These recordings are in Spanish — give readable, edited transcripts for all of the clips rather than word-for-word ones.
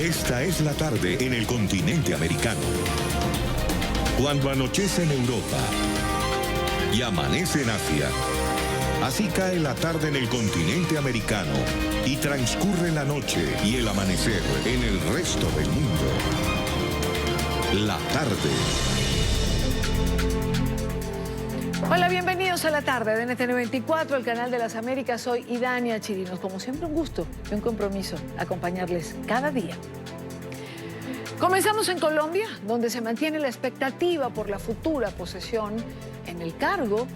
Esta es la tarde en el continente americano. Cuando anochece en Europa y amanece en Asia, así cae la tarde en el continente americano y transcurre la noche y el amanecer en el resto del mundo. La tarde. Hola, bienvenidos a la tarde de NTN 24, el canal de las Américas. Soy Idania Chirinos. Como siempre, un gusto y un compromiso acompañarles cada día. Comenzamos en Colombia, donde se mantiene la expectativa por la futura posesión en el cargo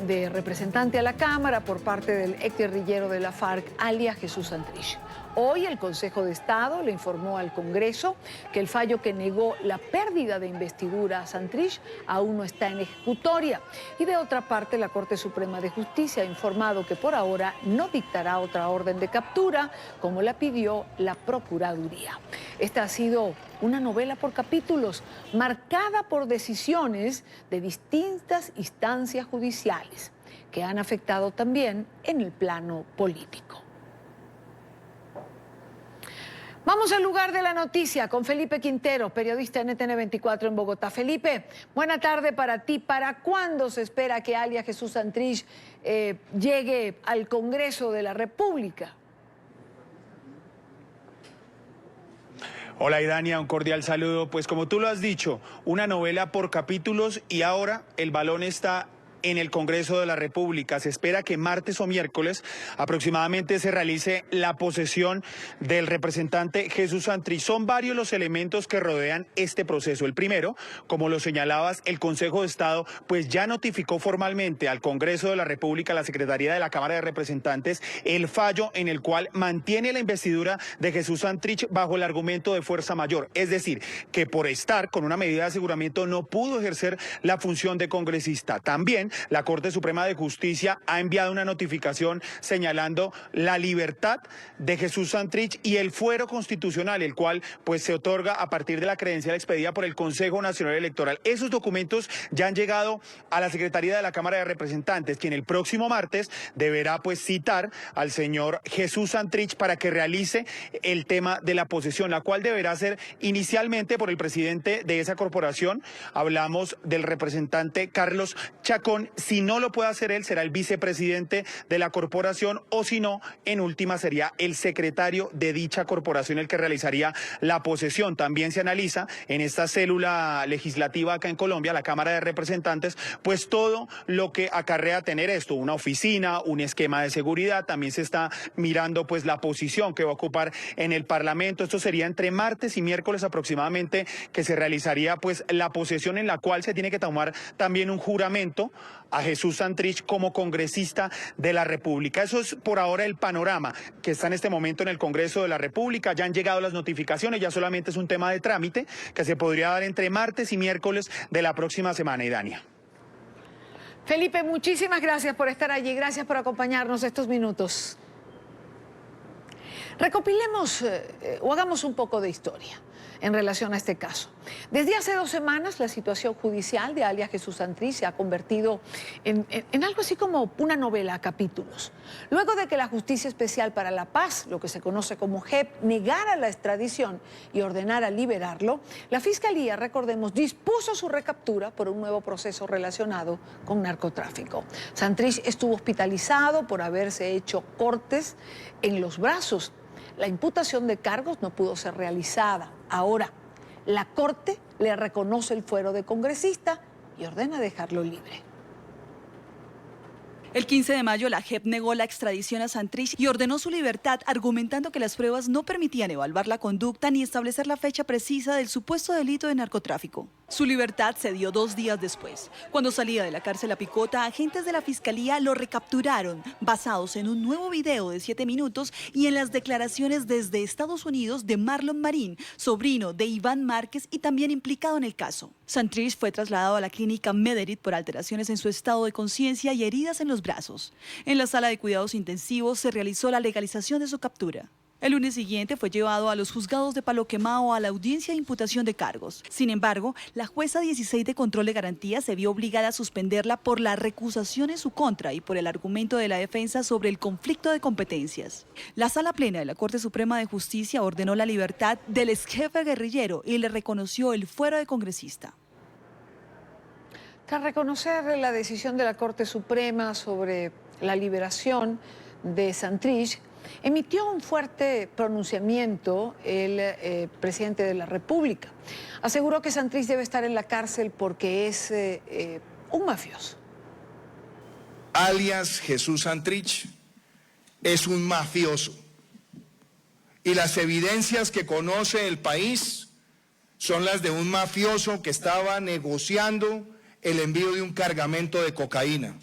de representante a la Cámara por parte del exguerrillero de la FARC, alias Jesús Santrich. Hoy el Consejo de Estado le informó al Congreso que el fallo que negó la pérdida de investidura a Santrich aún no está en ejecutoria. Y de otra parte, la Corte Suprema de Justicia ha informado que por ahora no dictará otra orden de captura, como la pidió la Procuraduría. Esta ha sido una novela por capítulos, marcada por decisiones de distintas instancias judiciales, que han afectado también en el plano político. Vamos al lugar de la noticia con Felipe Quintero, periodista NTN 24 en Bogotá. Felipe, buena tarde para ti. ¿Para cuándo se espera que alias Jesús Santrich llegue al Congreso de la República? Hola Idania, un cordial saludo. Pues como tú lo has dicho, una novela por capítulos y ahora el balón está en el Congreso de la República. Se espera que martes o miércoles aproximadamente se realice la posesión del representante Jesús Santrich. Son varios los elementos que rodean este proceso. El primero, como lo señalabas, el Consejo de Estado pues ya notificó formalmente al Congreso de la República, a la Secretaría de la Cámara de Representantes, el fallo en el cual mantiene la investidura de Jesús Santrich bajo el argumento de fuerza mayor. Es decir, que por estar con una medida de aseguramiento no pudo ejercer la función de congresista. También la Corte Suprema de Justicia ha enviado una notificación señalando la libertad de Jesús Santrich y el fuero constitucional, el cual pues se otorga a partir de la credencial expedida por el Consejo Nacional Electoral. Esos documentos ya han llegado a la Secretaría de la Cámara de Representantes, quien el próximo martes deberá pues citar al señor Jesús Santrich para que realice el tema de la posesión, la cual deberá ser inicialmente por el presidente de esa corporación. Hablamos del representante Carlos Chacón. Si no lo puede hacer él, será el vicepresidente de la corporación o si no, en última sería el secretario de dicha corporación el que realizaría la posesión. También se analiza en esta célula legislativa acá en Colombia, la Cámara de Representantes, pues todo lo que acarrea tener esto, una oficina, un esquema de seguridad. También se está mirando pues la posición que va a ocupar en el Parlamento. Esto sería entre martes y miércoles aproximadamente que se realizaría pues la posesión, en la cual se tiene que tomar también un juramento a Jesús Santrich como congresista de la República. Eso es por ahora el panorama que está en este momento en el Congreso de la República. Ya han llegado las notificaciones, ya solamente es un tema de trámite que se podría dar entre martes y miércoles de la próxima semana, Idania. Felipe, muchísimas gracias por estar allí, gracias por acompañarnos estos minutos. Recopilemos o hagamos un poco de historia en relación a este caso. Desde hace 2 semanas la situación judicial de alias Jesús Santrich se ha convertido en algo así como una novela a capítulos. Luego de que la Justicia Especial para la Paz, lo que se conoce como JEP, negara la extradición y ordenara liberarlo, la Fiscalía, recordemos, dispuso su recaptura por un nuevo proceso relacionado con narcotráfico. Santrich estuvo hospitalizado por haberse hecho cortes en los brazos. La imputación de cargos no pudo ser realizada. Ahora, la Corte le reconoce el fuero de congresista y ordena dejarlo libre. El 15 de mayo, la JEP negó la extradición a Santrich y ordenó su libertad, argumentando que las pruebas no permitían evaluar la conducta ni establecer la fecha precisa del supuesto delito de narcotráfico. Su libertad se dio 2 días después. Cuando salía de la cárcel a Picota, agentes de la Fiscalía lo recapturaron, basados en un nuevo video de 7 minutos y en las declaraciones desde Estados Unidos de Marlon Marín, sobrino de Iván Márquez y también implicado en el caso. Santrich fue trasladado a la clínica Mederit por alteraciones en su estado de conciencia y heridas en los brazos. En la sala de cuidados intensivos se realizó la legalización de su captura. El lunes siguiente fue llevado a los juzgados de Palo Quemado a la audiencia de imputación de cargos. Sin embargo, la jueza 16 de control de garantías se vio obligada a suspenderla por la recusación en su contra y por el argumento de la defensa sobre el conflicto de competencias. La Sala Plena de la Corte Suprema de Justicia ordenó la libertad del exjefe guerrillero y le reconoció el fuero de congresista. Tras reconocer la decisión de la Corte Suprema sobre la liberación de Santrich, emitió un fuerte pronunciamiento el presidente de la República. Aseguró que Santrich debe estar en la cárcel porque es un mafioso. Alias Jesús Santrich es un mafioso. Y las evidencias que conoce el país son las de un mafioso que estaba negociando el envío de un cargamento de cocaína.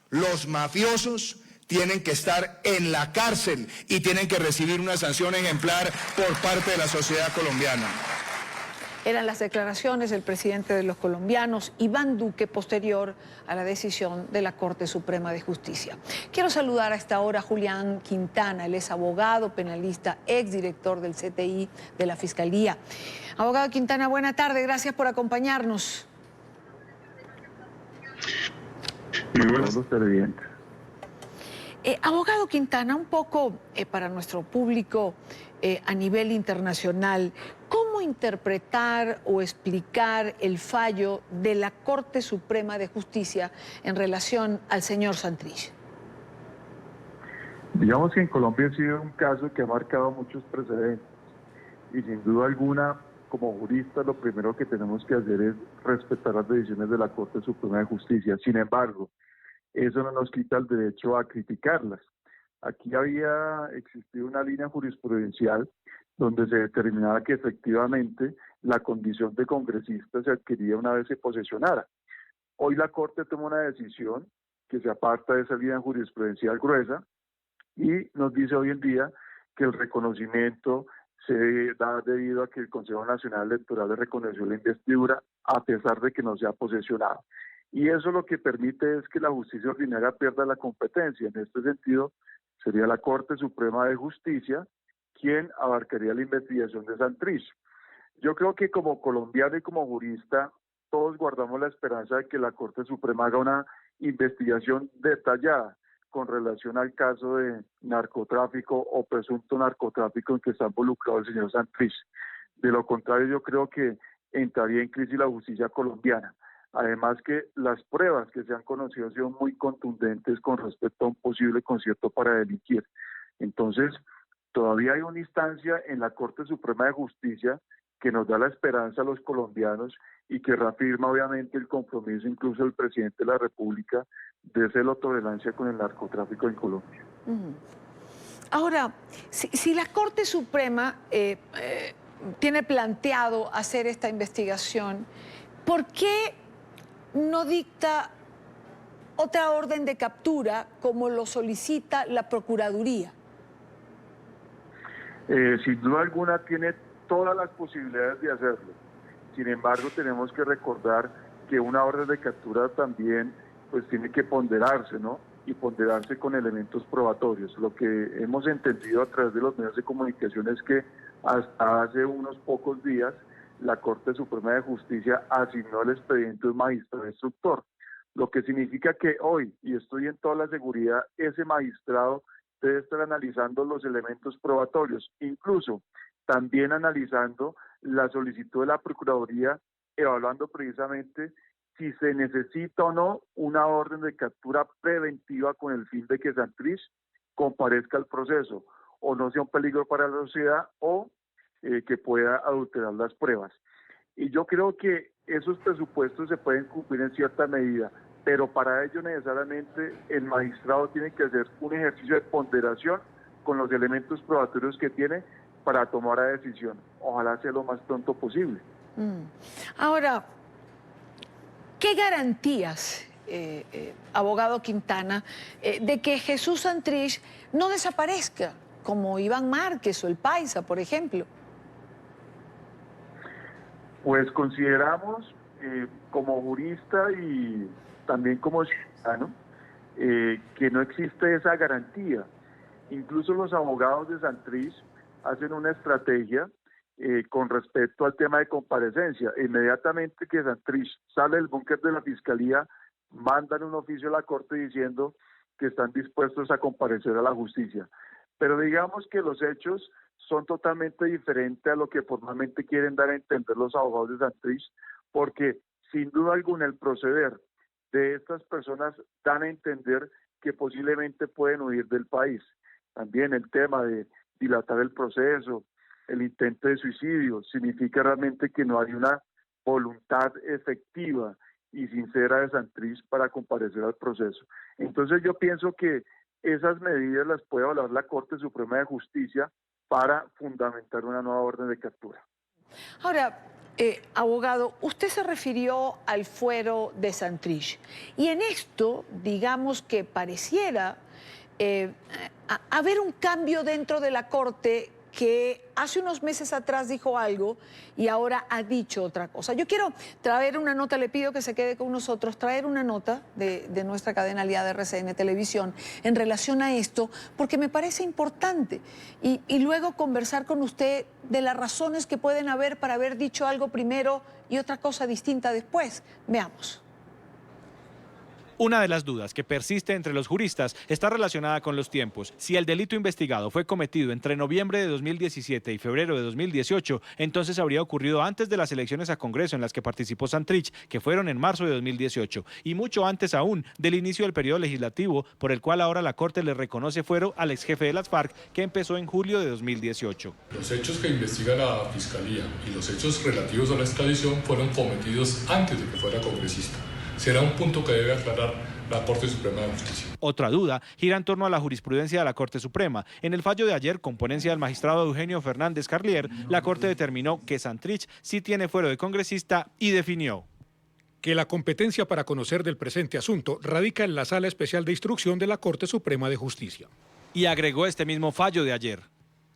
Los mafiosos tienen que estar en la cárcel y tienen que recibir una sanción ejemplar por parte de la sociedad colombiana. Eran las declaraciones del presidente de los colombianos, Iván Duque, posterior a la decisión de la Corte Suprema de Justicia. Quiero saludar a esta hora a Julián Quintana, él es abogado, penalista, exdirector del CTI de la Fiscalía. Abogado Quintana, buena tarde, gracias por acompañarnos. Muy buenos televidentes. Abogado Quintana, un poco para nuestro público a nivel internacional, ¿cómo interpretar o explicar el fallo de la Corte Suprema de Justicia en relación al señor Santrich? Digamos que en Colombia ha sido un caso que ha marcado muchos precedentes y sin duda alguna, como juristas, lo primero que tenemos que hacer es respetar las decisiones de la Corte Suprema de Justicia. Sin embargo, eso no nos quita el derecho a criticarlas. Aquí había existido una línea jurisprudencial donde se determinaba que efectivamente la condición de congresista se adquiría una vez se posesionara. Hoy la Corte toma una decisión que se aparta de esa línea jurisprudencial gruesa y nos dice hoy en día que el reconocimiento se da debido a que el Consejo Nacional Electoral le reconoció la investidura a pesar de que no se ha posesionado. Y eso lo que permite es que la justicia ordinaria pierda la competencia. En este sentido, sería la Corte Suprema de Justicia quien abarcaría la investigación de Santrich. Yo creo que como colombiano y como jurista, todos guardamos la esperanza de que la Corte Suprema haga una investigación detallada con relación al caso de narcotráfico o presunto narcotráfico en que está involucrado el señor Santrich. De lo contrario, yo creo que entraría en crisis la justicia colombiana. Además que las pruebas que se han conocido han sido muy contundentes con respecto a un posible concierto para delinquir. Entonces, todavía hay una instancia en la Corte Suprema de Justicia que nos da la esperanza a los colombianos y que reafirma obviamente el compromiso incluso del presidente de la República de cero tolerancia con el narcotráfico en Colombia. Ahora, si la Corte Suprema tiene planteado hacer esta investigación, ¿por qué no dicta otra orden de captura como lo solicita la Procuraduría? Sin duda alguna tiene todas las posibilidades de hacerlo. Sin embargo, tenemos que recordar que una orden de captura también pues tiene que ponderarse, ¿no? Y ponderarse con elementos probatorios. Lo que hemos entendido a través de los medios de comunicación es que hasta hace unos pocos días la Corte Suprema de Justicia asignó el expediente a un magistrado instructor, lo que significa que hoy, y estoy en toda la seguridad, ese magistrado debe estar analizando los elementos probatorios, incluso también analizando la solicitud de la Procuraduría, evaluando precisamente si se necesita o no una orden de captura preventiva con el fin de que Santrich comparezca al proceso, o no sea un peligro para la sociedad, o que pueda adulterar las pruebas. Y yo creo que esos presupuestos se pueden cumplir en cierta medida, pero para ello necesariamente el magistrado tiene que hacer un ejercicio de ponderación con los elementos probatorios que tiene para tomar la decisión. Ojalá sea lo más pronto posible. Ahora, ¿qué garantías, abogado Quintana, de que Jesús Santrich no desaparezca, como Iván Márquez o el Paisa, por ejemplo? Pues consideramos, como jurista y también como ciudadano, que no existe esa garantía. Incluso los abogados de Santrich hacen una estrategia con respecto al tema de comparecencia. Inmediatamente que Santrich sale del búnker de la Fiscalía, mandan un oficio a la Corte diciendo que están dispuestos a comparecer a la justicia. Pero digamos que los hechos son totalmente diferentes a lo que formalmente quieren dar a entender los abogados de Santrich, porque sin duda alguna el proceder de estas personas dan a entender que posiblemente pueden huir del país. También el tema de dilatar el proceso, el intento de suicidio, significa realmente que no hay una voluntad efectiva y sincera de Santrich para comparecer al proceso. Entonces yo pienso que esas medidas las puede evaluar la Corte Suprema de Justicia para fundamentar una nueva orden de captura. Ahora, abogado, usted se refirió al fuero de Santrich y en esto, digamos que pareciera haber un cambio dentro de la Corte que hace unos meses atrás dijo algo y ahora ha dicho otra cosa. Yo quiero traer una nota, le pido que se quede con nosotros, traer una nota de nuestra cadena aliada RCN Televisión en relación a esto, porque me parece importante, y luego conversar con usted de las razones que pueden haber para haber dicho algo primero y otra cosa distinta después. Veamos. Una de las dudas que persiste entre los juristas está relacionada con los tiempos. Si el delito investigado fue cometido entre noviembre de 2017 y febrero de 2018, entonces habría ocurrido antes de las elecciones a Congreso en las que participó Santrich, que fueron en marzo de 2018, y mucho antes aún del inicio del periodo legislativo, por el cual ahora la Corte le reconoce fuero al ex jefe de las FARC, que empezó en julio de 2018. Los hechos que investiga la Fiscalía y los hechos relativos a la extradición fueron cometidos antes de que fuera congresista. Será un punto que debe aclarar la Corte Suprema de Justicia. Otra duda gira en torno a la jurisprudencia de la Corte Suprema. En el fallo de ayer, con ponencia del magistrado Eugenio Fernández Carlier, la Corte determinó que Santrich sí tiene fuero de congresista y definió que la competencia para conocer del presente asunto radica en la Sala Especial de Instrucción de la Corte Suprema de Justicia. Y agregó este mismo fallo de ayer: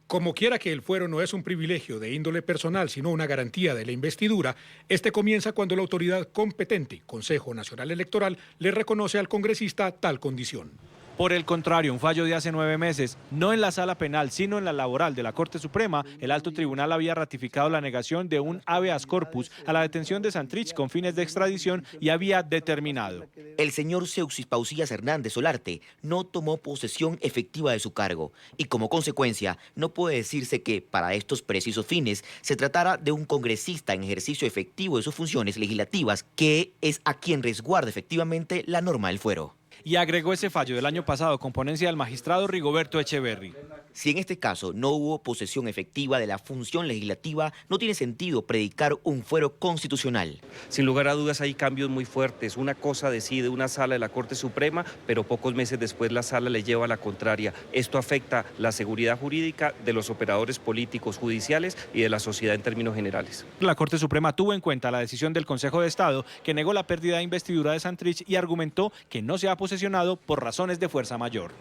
como quiera que el fuero no es un privilegio de índole personal, sino una garantía de la investidura, este comienza cuando la autoridad competente, Consejo Nacional Electoral, le reconoce al congresista tal condición. Por el contrario, un fallo de hace 9 meses, no en la sala penal, sino en la laboral de la Corte Suprema, el alto tribunal había ratificado la negación de un habeas corpus a la detención de Santrich con fines de extradición y había determinado: el señor Seuxis Pausías Hernández Solarte no tomó posesión efectiva de su cargo y como consecuencia no puede decirse que para estos precisos fines se tratara de un congresista en ejercicio efectivo de sus funciones legislativas, que es a quien resguarda efectivamente la norma del fuero. Y agregó ese fallo del año pasado con ponencia del magistrado Rigoberto Echeverry. Si en este caso no hubo posesión efectiva de la función legislativa, no tiene sentido predicar un fuero constitucional. Sin lugar a dudas hay cambios muy fuertes. Una cosa decide una sala de la Corte Suprema, pero pocos meses después la sala le lleva a la contraria. Esto afecta la seguridad jurídica de los operadores políticos, judiciales y de la sociedad en términos generales. La Corte Suprema tuvo en cuenta la decisión del Consejo de Estado, que negó la pérdida de investidura de Santrich y argumentó que no se ha posesionado por razones de fuerza mayor.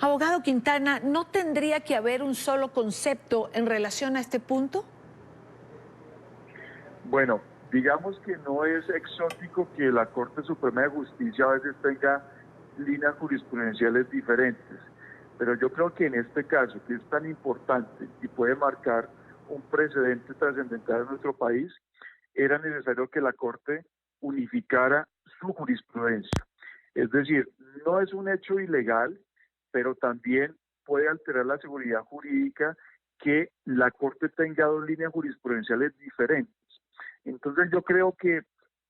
Abogado Quintana, ¿no tendría que haber un solo concepto en relación a este punto? Bueno, digamos que no es exótico que la Corte Suprema de Justicia a veces tenga líneas jurisprudenciales diferentes, pero yo creo que en este caso, que es tan importante y puede marcar un precedente trascendental en nuestro país, era necesario que la Corte unificara su jurisprudencia. Es decir, no es un hecho ilegal, pero también puede alterar la seguridad jurídica que la Corte tenga dos líneas jurisprudenciales diferentes. Entonces yo creo que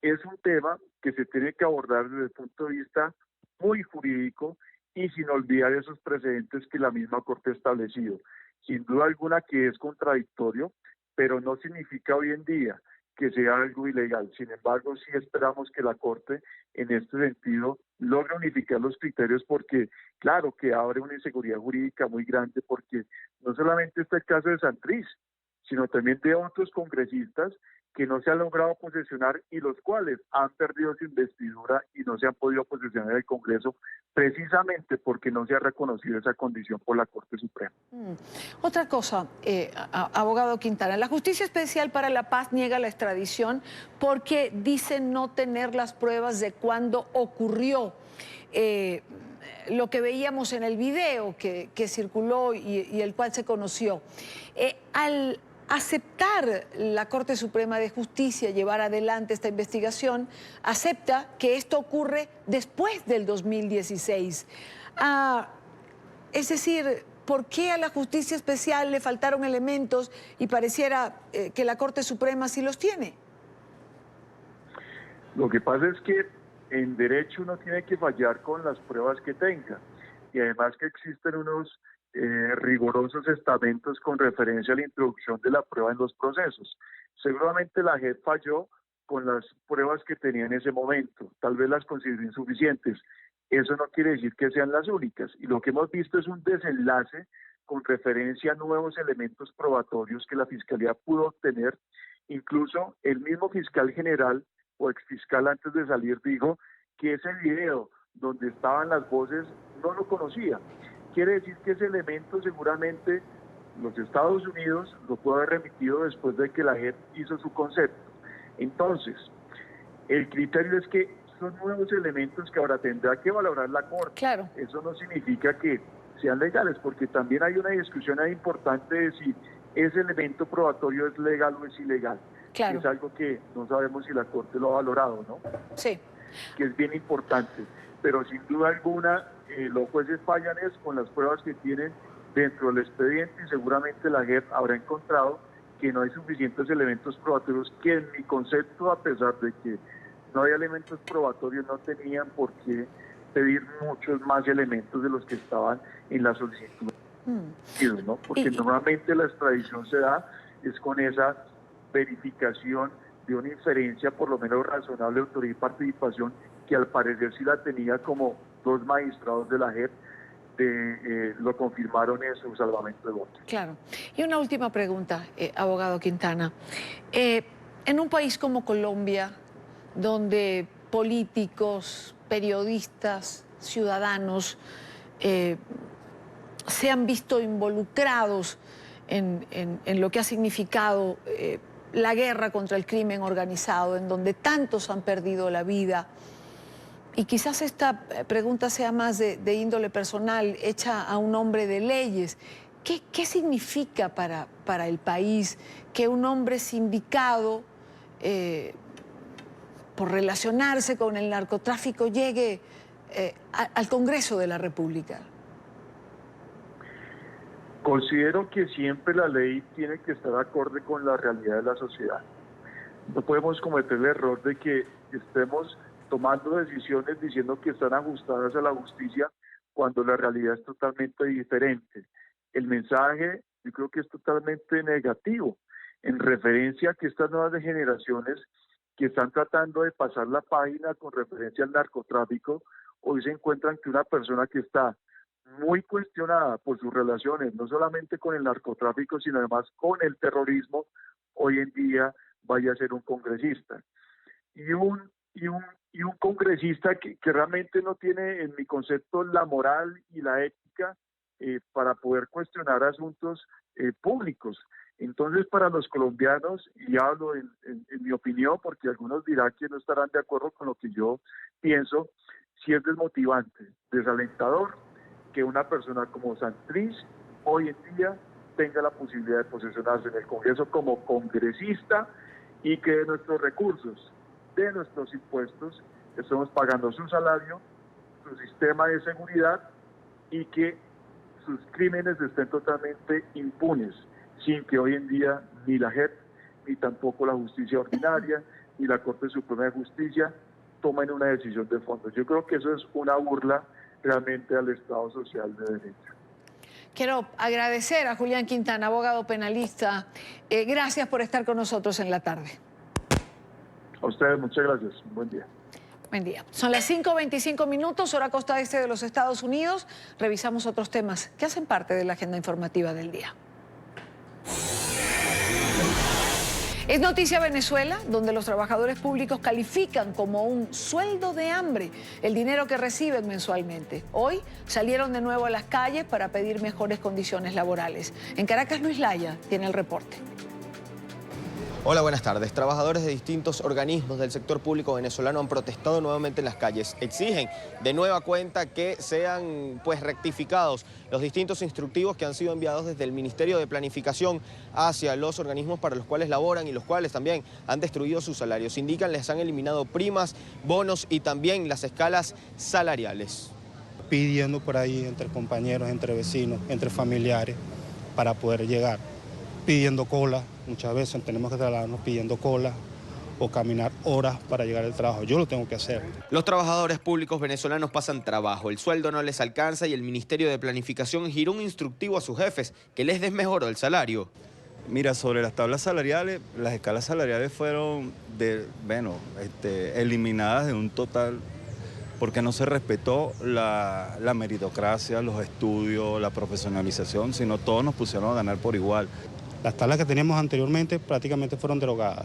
es un tema que se tiene que abordar desde el punto de vista muy jurídico y sin olvidar esos precedentes que la misma Corte ha establecido. Sin duda alguna que es contradictorio, pero no significa hoy en día que sea algo ilegal. Sin embargo, sí esperamos que la Corte en este sentido logre unificar los criterios, porque claro que abre una inseguridad jurídica muy grande, porque no solamente está el caso de Santrich, sino también de otros congresistas que no se han logrado posesionar y los cuales han perdido su investidura y no se han podido posesionar del Congreso precisamente porque no se ha reconocido esa condición por la Corte Suprema. Otra cosa, abogado Quintana, la Justicia Especial para la Paz niega la extradición porque dice no tener las pruebas de cuándo ocurrió. lo que veíamos en el video que circuló y el cual se conoció. Al aceptar la Corte Suprema de Justicia llevar adelante esta investigación, acepta que esto ocurre después del 2016. Es decir, ¿por qué a la Justicia Especial le faltaron elementos y pareciera que la Corte Suprema sí los tiene? Lo que pasa es que en derecho uno tiene que fallar con las pruebas que tenga, y además que existen unos rigurosos estamentos con referencia a la introducción de la prueba en los procesos. Seguramente la JEP falló con las pruebas que tenía en ese momento, tal vez las consideró insuficientes. Eso no quiere decir que sean las únicas, y lo que hemos visto es un desenlace con referencia a nuevos elementos probatorios que la Fiscalía pudo obtener. Incluso el mismo fiscal general o exfiscal antes de salir dijo que ese video donde estaban las voces no lo conocía. Quiere decir que ese elemento seguramente los Estados Unidos lo pudo haber remitido después de que la JEP hizo su concepto. Entonces, el criterio es que son nuevos elementos que ahora tendrá que valorar la Corte. Claro. Eso no significa que sean legales, porque también hay una discusión ahí importante de si ese elemento probatorio es legal o es ilegal. Claro. Es algo que no sabemos si la Corte lo ha valorado, ¿no? Sí. Que es bien importante. Pero sin duda alguna, los jueces fallan es con las pruebas que tienen dentro del expediente, y seguramente la JEP habrá encontrado que no hay suficientes elementos probatorios, que en mi concepto, a pesar de que no hay elementos probatorios, no tenían por qué pedir muchos más elementos de los que estaban en la solicitud, ¿no? Porque normalmente la extradición se da es con esa verificación de una inferencia por lo menos razonable de autoría y participación, que al parecer sí la tenía, como dos magistrados de la JEP lo confirmaron en su salvamento de votos. Claro. Y una última pregunta, abogado Quintana. En un país como Colombia, donde políticos, periodistas, ciudadanos se han visto involucrados en lo que ha significado la guerra contra el crimen organizado, en donde tantos han perdido la vida, y quizás esta pregunta sea más de índole personal, hecha a un hombre de leyes. ¿Qué significa para el país que un hombre sindicado por relacionarse con el narcotráfico llegue al Congreso de la República? Considero que siempre la ley tiene que estar acorde con la realidad de la sociedad. No podemos cometer el error de que estemos tomando decisiones diciendo que están ajustadas a la justicia cuando la realidad es totalmente diferente. El mensaje, yo creo que es totalmente negativo en referencia a que estas nuevas generaciones que están tratando de pasar la página con referencia al narcotráfico, hoy se encuentran que una persona que está muy cuestionada por sus relaciones, no solamente con el narcotráfico, sino además con el terrorismo, hoy en día vaya a ser un congresista. Y un congresista que realmente no tiene, en mi concepto, la moral y la ética para poder cuestionar asuntos públicos. Entonces, para los colombianos, y hablo en mi opinión, porque algunos dirán que no estarán de acuerdo con lo que yo pienso, sí es desmotivante, desalentador, que una persona como Santrich hoy en día tenga la posibilidad de posesionarse en el Congreso como congresista, y que de nuestros recursos, de nuestros impuestos, estamos pagando su salario, su sistema de seguridad, y que sus crímenes estén totalmente impunes, sin que hoy en día ni la JEP, ni tampoco la justicia ordinaria, ni la Corte Suprema de Justicia tomen una decisión de fondo. Yo creo que eso es una burla realmente al Estado social de derecho. Quiero agradecer a Julián Quintana, abogado penalista. Gracias por estar con nosotros en la tarde. A ustedes, muchas gracias. Buen día. Buen día. Son las 5:25, hora costa este de los Estados Unidos. Revisamos otros temas que hacen parte de la agenda informativa del día. Es noticia Venezuela, donde los trabajadores públicos califican como un sueldo de hambre el dinero que reciben mensualmente. Hoy salieron de nuevo a las calles para pedir mejores condiciones laborales. En Caracas, Luis Laya tiene el reporte. Hola, buenas tardes. Trabajadores de distintos organismos del sector público venezolano han protestado nuevamente en las calles. Exigen de nueva cuenta que sean rectificados los distintos instructivos que han sido enviados desde el Ministerio de Planificación hacia los organismos para los cuales laboran y los cuales también han destruido sus salarios. Indican les han eliminado primas, bonos y también las escalas salariales. Pidiendo por ahí entre compañeros, entre vecinos, entre familiares para poder llegar. Pidiendo cola, muchas veces tenemos que trasladarnos pidiendo cola o caminar horas para llegar al trabajo. Yo lo tengo que hacer. Los trabajadores públicos venezolanos pasan trabajo, el sueldo no les alcanza y el Ministerio de Planificación giró un instructivo a sus jefes que les desmejoró el salario. Mira, sobre las tablas salariales, las escalas salariales fueron eliminadas de un total porque no se respetó la meritocracia, los estudios, la profesionalización, sino todos nos pusieron a ganar por igual. Las tablas que teníamos anteriormente prácticamente fueron derogadas.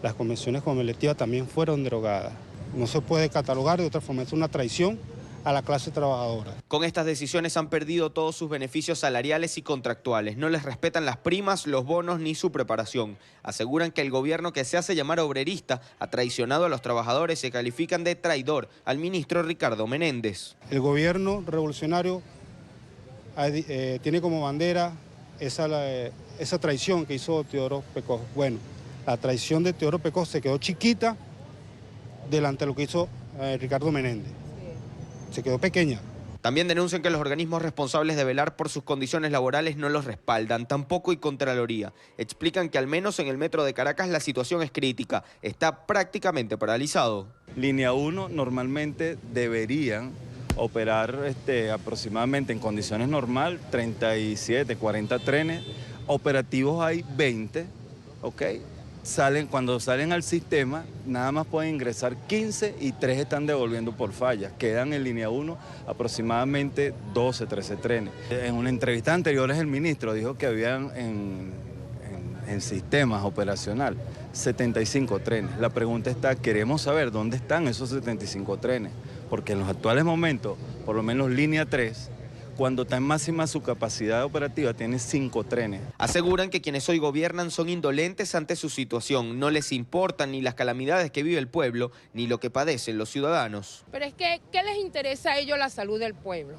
Las convenciones colectivas también fueron derogadas. No se puede catalogar de otra forma, es una traición a la clase trabajadora. Con estas decisiones han perdido todos sus beneficios salariales y contractuales. No les respetan las primas, los bonos ni su preparación. Aseguran que el gobierno que se hace llamar obrerista ha traicionado a los trabajadores y califican de traidor al ministro Ricardo Menéndez. El gobierno revolucionario tiene como bandera esa traición que hizo Teodoro Pecós. Bueno, la traición de Teodoro Pecós se quedó chiquita delante de lo que hizo Ricardo Menéndez. Se quedó pequeña. También denuncian que los organismos responsables de velar por sus condiciones laborales no los respaldan, tampoco hay Contraloría. Explican que al menos en el metro de Caracas la situación es crítica, está prácticamente paralizado. Línea 1 normalmente deberían operar aproximadamente en condiciones normales 37, 40 trenes, operativos hay 20, ¿ok? Cuando salen al sistema, nada más pueden ingresar 15 y 3 están devolviendo por fallas. Quedan en línea 1 aproximadamente 12, 13 trenes. En una entrevista anterior el ministro dijo que habían en sistemas operacional 75 trenes. La pregunta está, queremos saber dónde están esos 75 trenes, porque en los actuales momentos, por lo menos línea 3, cuando está en máxima su capacidad operativa, tiene 5 trenes. Aseguran que quienes hoy gobiernan son indolentes ante su situación. No les importan ni las calamidades que vive el pueblo, ni lo que padecen los ciudadanos. Pero es que, ¿qué les interesa a ellos la salud del pueblo?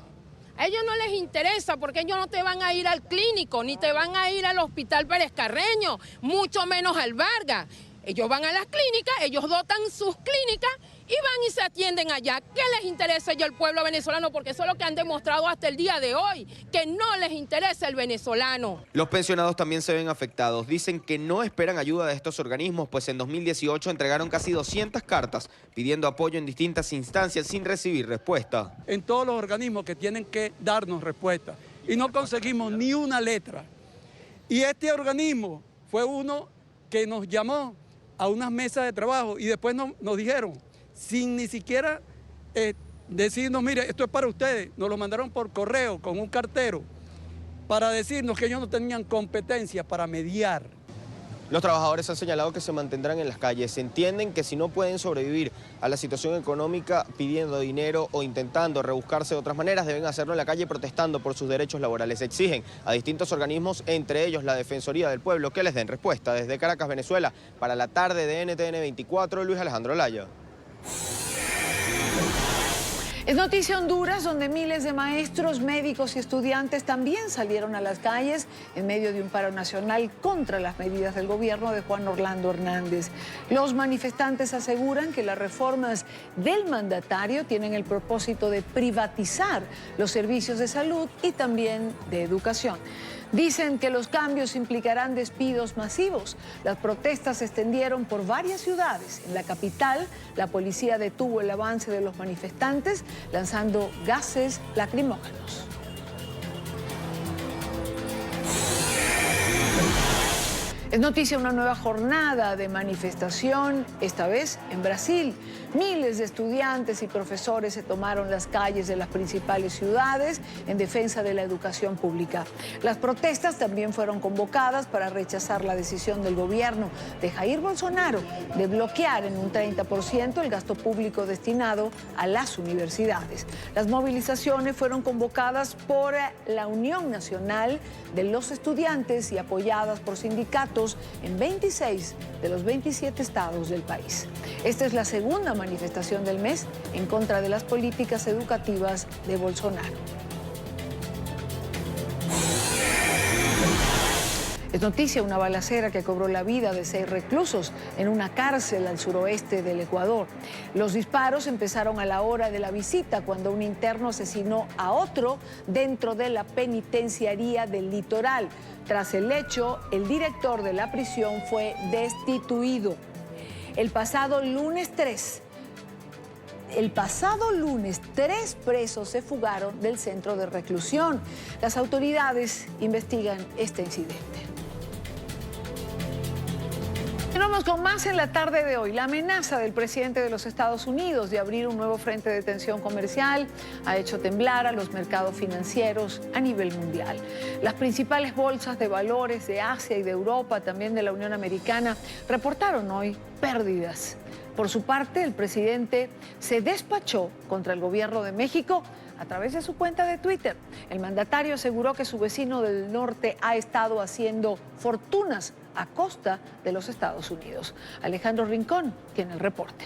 A ellos no les interesa porque ellos no te van a ir al clínico, ni te van a ir al hospital Pérez Carreño, mucho menos al Vargas. Ellos van a las clínicas, ellos dotan sus clínicas y van y se atienden allá. ¿Qué les interesa a ellos el pueblo venezolano? Porque eso es lo que han demostrado hasta el día de hoy, que no les interesa el venezolano. Los pensionados también se ven afectados. Dicen que no esperan ayuda de estos organismos, pues en 2018 entregaron casi 200 cartas pidiendo apoyo en distintas instancias sin recibir respuesta. En todos los organismos que tienen que darnos respuesta y no conseguimos ni una letra. Y este organismo fue uno que nos llamó a unas mesas de trabajo y después nos dijeron, sin ni siquiera decirnos, mire, esto es para ustedes, nos lo mandaron por correo con un cartero para decirnos que ellos no tenían competencia para mediar. Los trabajadores han señalado que se mantendrán en las calles. Entienden que si no pueden sobrevivir a la situación económica pidiendo dinero o intentando rebuscarse de otras maneras, deben hacerlo en la calle protestando por sus derechos laborales. Exigen a distintos organismos, entre ellos la Defensoría del Pueblo, que les den respuesta. Desde Caracas, Venezuela, para la tarde de NTN 24, Luis Alejandro Laya. Es noticia Honduras, donde miles de maestros, médicos y estudiantes también salieron a las calles en medio de un paro nacional contra las medidas del gobierno de Juan Orlando Hernández. Los manifestantes aseguran que las reformas del mandatario tienen el propósito de privatizar los servicios de salud y también de educación. Dicen que los cambios implicarán despidos masivos. Las protestas se extendieron por varias ciudades. En la capital, la policía detuvo el avance de los manifestantes lanzando gases lacrimógenos. Es noticia una nueva jornada de manifestación, esta vez en Brasil. Miles de estudiantes y profesores se tomaron las calles de las principales ciudades en defensa de la educación pública. Las protestas también fueron convocadas para rechazar la decisión del gobierno de Jair Bolsonaro de bloquear en un 30% el gasto público destinado a las universidades. Las movilizaciones fueron convocadas por la Unión Nacional de los Estudiantes y apoyadas por sindicatos educativos en 26 de los 27 estados del país. Esta es la segunda manifestación del mes en contra de las políticas educativas de Bolsonaro. Es noticia una balacera que cobró la vida de 6 reclusos en una cárcel al suroeste del Ecuador. Los disparos empezaron a la hora de la visita, cuando un interno asesinó a otro dentro de la penitenciaría del Litoral. Tras el hecho, el director de la prisión fue destituido. El pasado lunes 3 presos se fugaron del centro de reclusión. Las autoridades investigan este incidente. Continuamos con más en la tarde de hoy. La amenaza del presidente de los Estados Unidos de abrir un nuevo frente de tensión comercial ha hecho temblar a los mercados financieros a nivel mundial. Las principales bolsas de valores de Asia y de Europa, también de la Unión Americana, reportaron hoy pérdidas. Por su parte, el presidente se despachó contra el gobierno de México a través de su cuenta de Twitter. El mandatario aseguró que su vecino del norte ha estado haciendo fortunas a costa de los Estados Unidos. Alejandro Rincón tiene el reporte.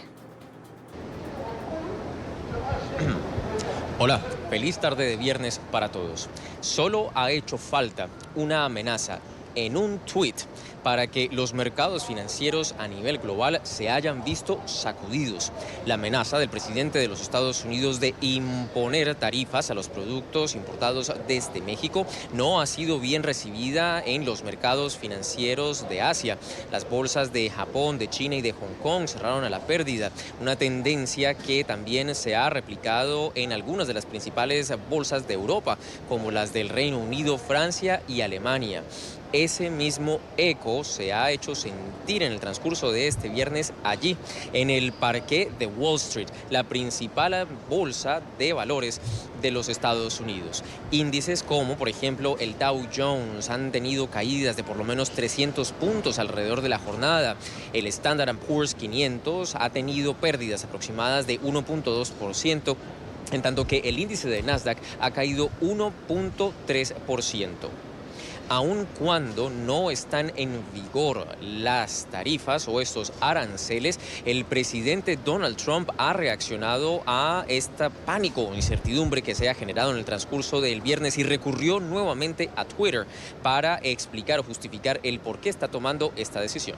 Hola, feliz tarde de viernes para todos. Solo ha hecho falta una amenaza en un tuit para que los mercados financieros a nivel global se hayan visto sacudidos. La amenaza del presidente de los Estados Unidos de imponer tarifas a los productos importados desde México no ha sido bien recibida en los mercados financieros de Asia. Las bolsas de Japón, de China y de Hong Kong cerraron a la pérdida, una tendencia que también se ha replicado en algunas de las principales bolsas de Europa, como las del Reino Unido, Francia y Alemania. Ese mismo eco se ha hecho sentir en el transcurso de este viernes allí, en el parqué de Wall Street, la principal bolsa de valores de los Estados Unidos. Índices como, por ejemplo, el Dow Jones han tenido caídas de por lo menos 300 puntos alrededor de la jornada. El Standard & Poor's 500 ha tenido pérdidas aproximadas de 1.2%, en tanto que el índice de Nasdaq ha caído 1.3%. Aun cuando no están en vigor las tarifas o estos aranceles, el presidente Donald Trump ha reaccionado a esta pánico o incertidumbre que se ha generado en el transcurso del viernes y recurrió nuevamente a Twitter para explicar o justificar el por qué está tomando esta decisión.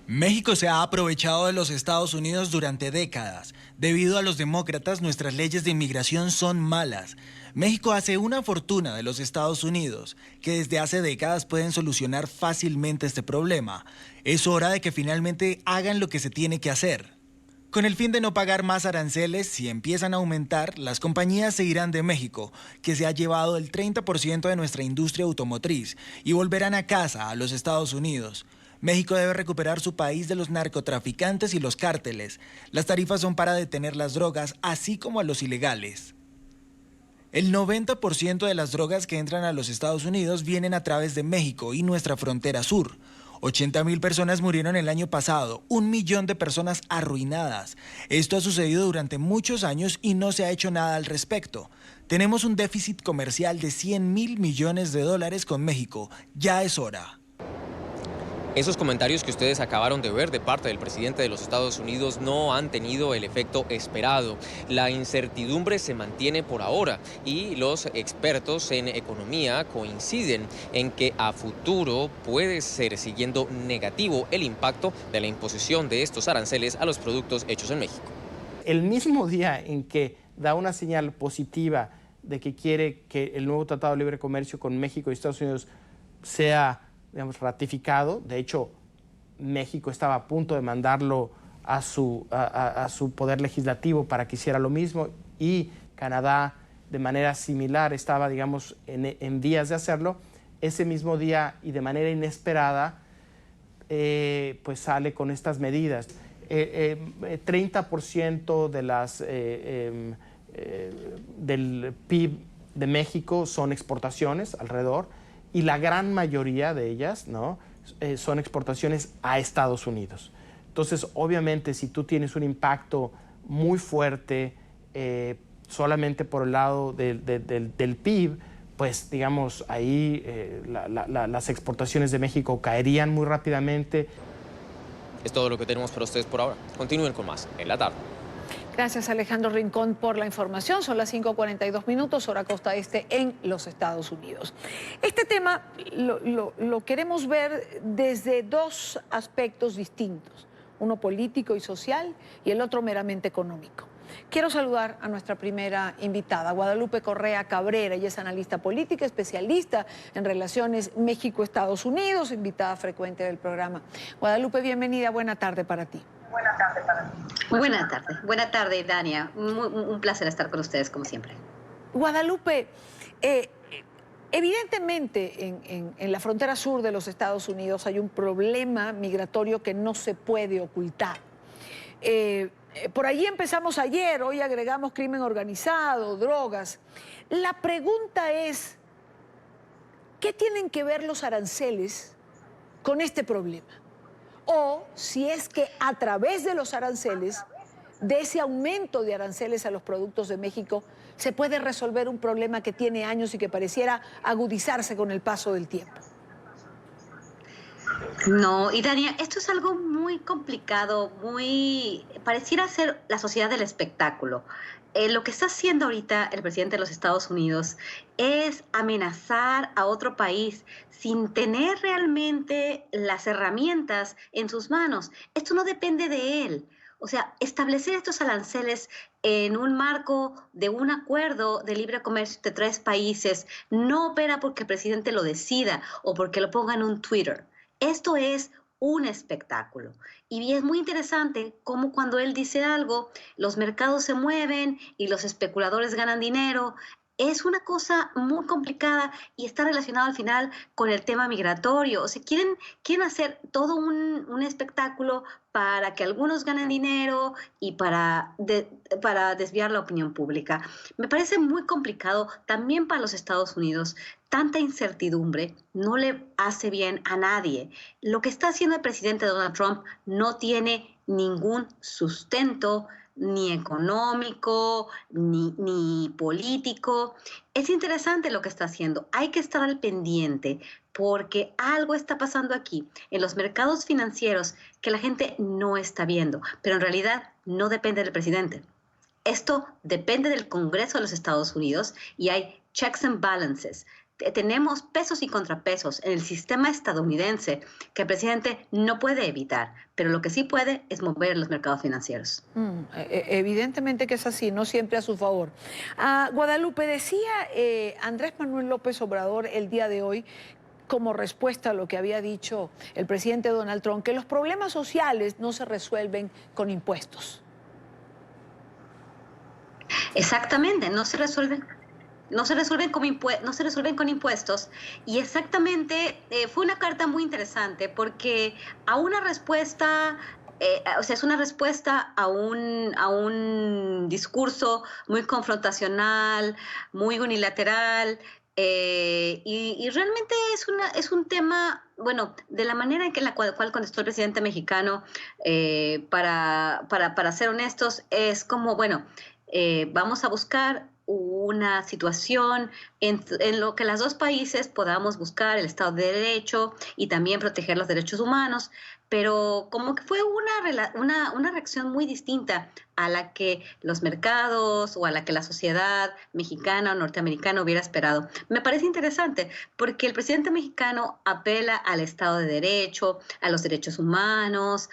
México se ha aprovechado de los Estados Unidos durante décadas. Debido a los demócratas, nuestras leyes de inmigración son malas. México hace una fortuna de los Estados Unidos, que desde hace décadas pueden solucionar fácilmente este problema. Es hora de que finalmente hagan lo que se tiene que hacer. Con el fin de no pagar más aranceles, si empiezan a aumentar, las compañías se irán de México, que se ha llevado el 30% de nuestra industria automotriz, y volverán a casa, a los Estados Unidos. México debe recuperar su país de los narcotraficantes y los cárteles. Las tarifas son para detener las drogas, así como a los ilegales. El 90% de las drogas que entran a los Estados Unidos vienen a través de México y nuestra frontera sur. 80,000 personas murieron el año pasado, 1 millón de personas arruinadas. Esto ha sucedido durante muchos años y no se ha hecho nada al respecto. Tenemos un déficit comercial de 100,000 millones de dólares con México. Ya es hora. Esos comentarios que ustedes acabaron de ver de parte del presidente de los Estados Unidos no han tenido el efecto esperado. La incertidumbre se mantiene por ahora y los expertos en economía coinciden en que a futuro puede ser siguiendo negativo el impacto de la imposición de estos aranceles a los productos hechos en México. El mismo día en que da una señal positiva de que quiere que el nuevo Tratado de Libre Comercio con México y Estados Unidos sea, digamos, ratificado. De hecho, México estaba a punto de mandarlo a su poder legislativo para que hiciera lo mismo, y Canadá de manera similar estaba, digamos, en vías de hacerlo. Ese mismo día y de manera inesperada, pues sale con estas medidas. 30% de del PIB de México son exportaciones alrededor, y la gran mayoría de ellas, ¿no?, son exportaciones a Estados Unidos. Entonces, obviamente, si tú tienes un impacto muy fuerte solamente por el lado del PIB, pues digamos, ahí las exportaciones de México caerían muy rápidamente. Es todo lo que tenemos para ustedes por ahora. Continúen con más en la tarde. Gracias, Alejandro Rincón, por la información. Son las 5:42, hora costa este en los Estados Unidos. Este tema lo queremos ver desde dos aspectos distintos, uno político y social y el otro meramente económico. Quiero saludar a nuestra primera invitada, Guadalupe Correa Cabrera. Ella es analista política, especialista en relaciones México-Estados Unidos, invitada frecuente del programa. Guadalupe, bienvenida, buena tarde para ti. Buena tarde para ti. Buena tarde, Dania. Un placer estar con ustedes, como siempre. Guadalupe, evidentemente en la frontera sur de los Estados Unidos hay un problema migratorio que no se puede ocultar. Por allí empezamos ayer, hoy agregamos crimen organizado, drogas. La pregunta es, ¿qué tienen que ver los aranceles con este problema? O si es que a través de los aranceles, de ese aumento de aranceles a los productos de México, se puede resolver un problema que tiene años y que pareciera agudizarse con el paso del tiempo. No, y Dania, esto es algo muy complicado, pareciera ser la sociedad del espectáculo. Lo que está haciendo ahorita el presidente de los Estados Unidos es amenazar a otro país sin tener realmente las herramientas en sus manos. Esto no depende de él. O sea, establecer estos aranceles en un marco de un acuerdo de libre comercio entre 3 países no opera porque el presidente lo decida o porque lo ponga en un Twitter. Esto es un espectáculo. Y es muy interesante cómo cuando él dice algo, los mercados se mueven y los especuladores ganan dinero. Es una cosa muy complicada y está relacionado al final con el tema migratorio. O sea, quieren hacer todo un espectáculo para que algunos ganen dinero y para desviar la opinión pública. Me parece muy complicado también para los Estados Unidos. Tanta incertidumbre no le hace bien a nadie. Lo que está haciendo el presidente Donald Trump no tiene ningún sustento, ni económico, ni político. Es interesante lo que está haciendo. Hay que estar al pendiente porque algo está pasando aquí en los mercados financieros que la gente no está viendo, pero en realidad no depende del presidente. Esto depende del Congreso de los Estados Unidos y hay checks and balances. Tenemos pesos y contrapesos en el sistema estadounidense que el presidente no puede evitar, pero lo que sí puede es mover los mercados financieros. Evidentemente que es así, no siempre a su favor. Guadalupe, decía Andrés Manuel López Obrador el día de hoy, como respuesta a lo que había dicho el presidente Donald Trump, que los problemas sociales no se resuelven con impuestos. Exactamente, no se resuelven con impuestos. Y exactamente fue una carta muy interesante porque a una respuesta, es una respuesta a un discurso muy confrontacional, muy unilateral. Y realmente es un tema, bueno, de la manera en la cual contestó el presidente mexicano, para ser honestos, es como, bueno, vamos a buscar una situación en lo que los dos países podamos buscar el Estado de Derecho y también proteger los derechos humanos, pero como que fue una reacción muy distinta a la que los mercados o a la que la sociedad mexicana o norteamericana hubiera esperado. Me parece interesante porque el presidente mexicano apela al Estado de Derecho, a los derechos humanos,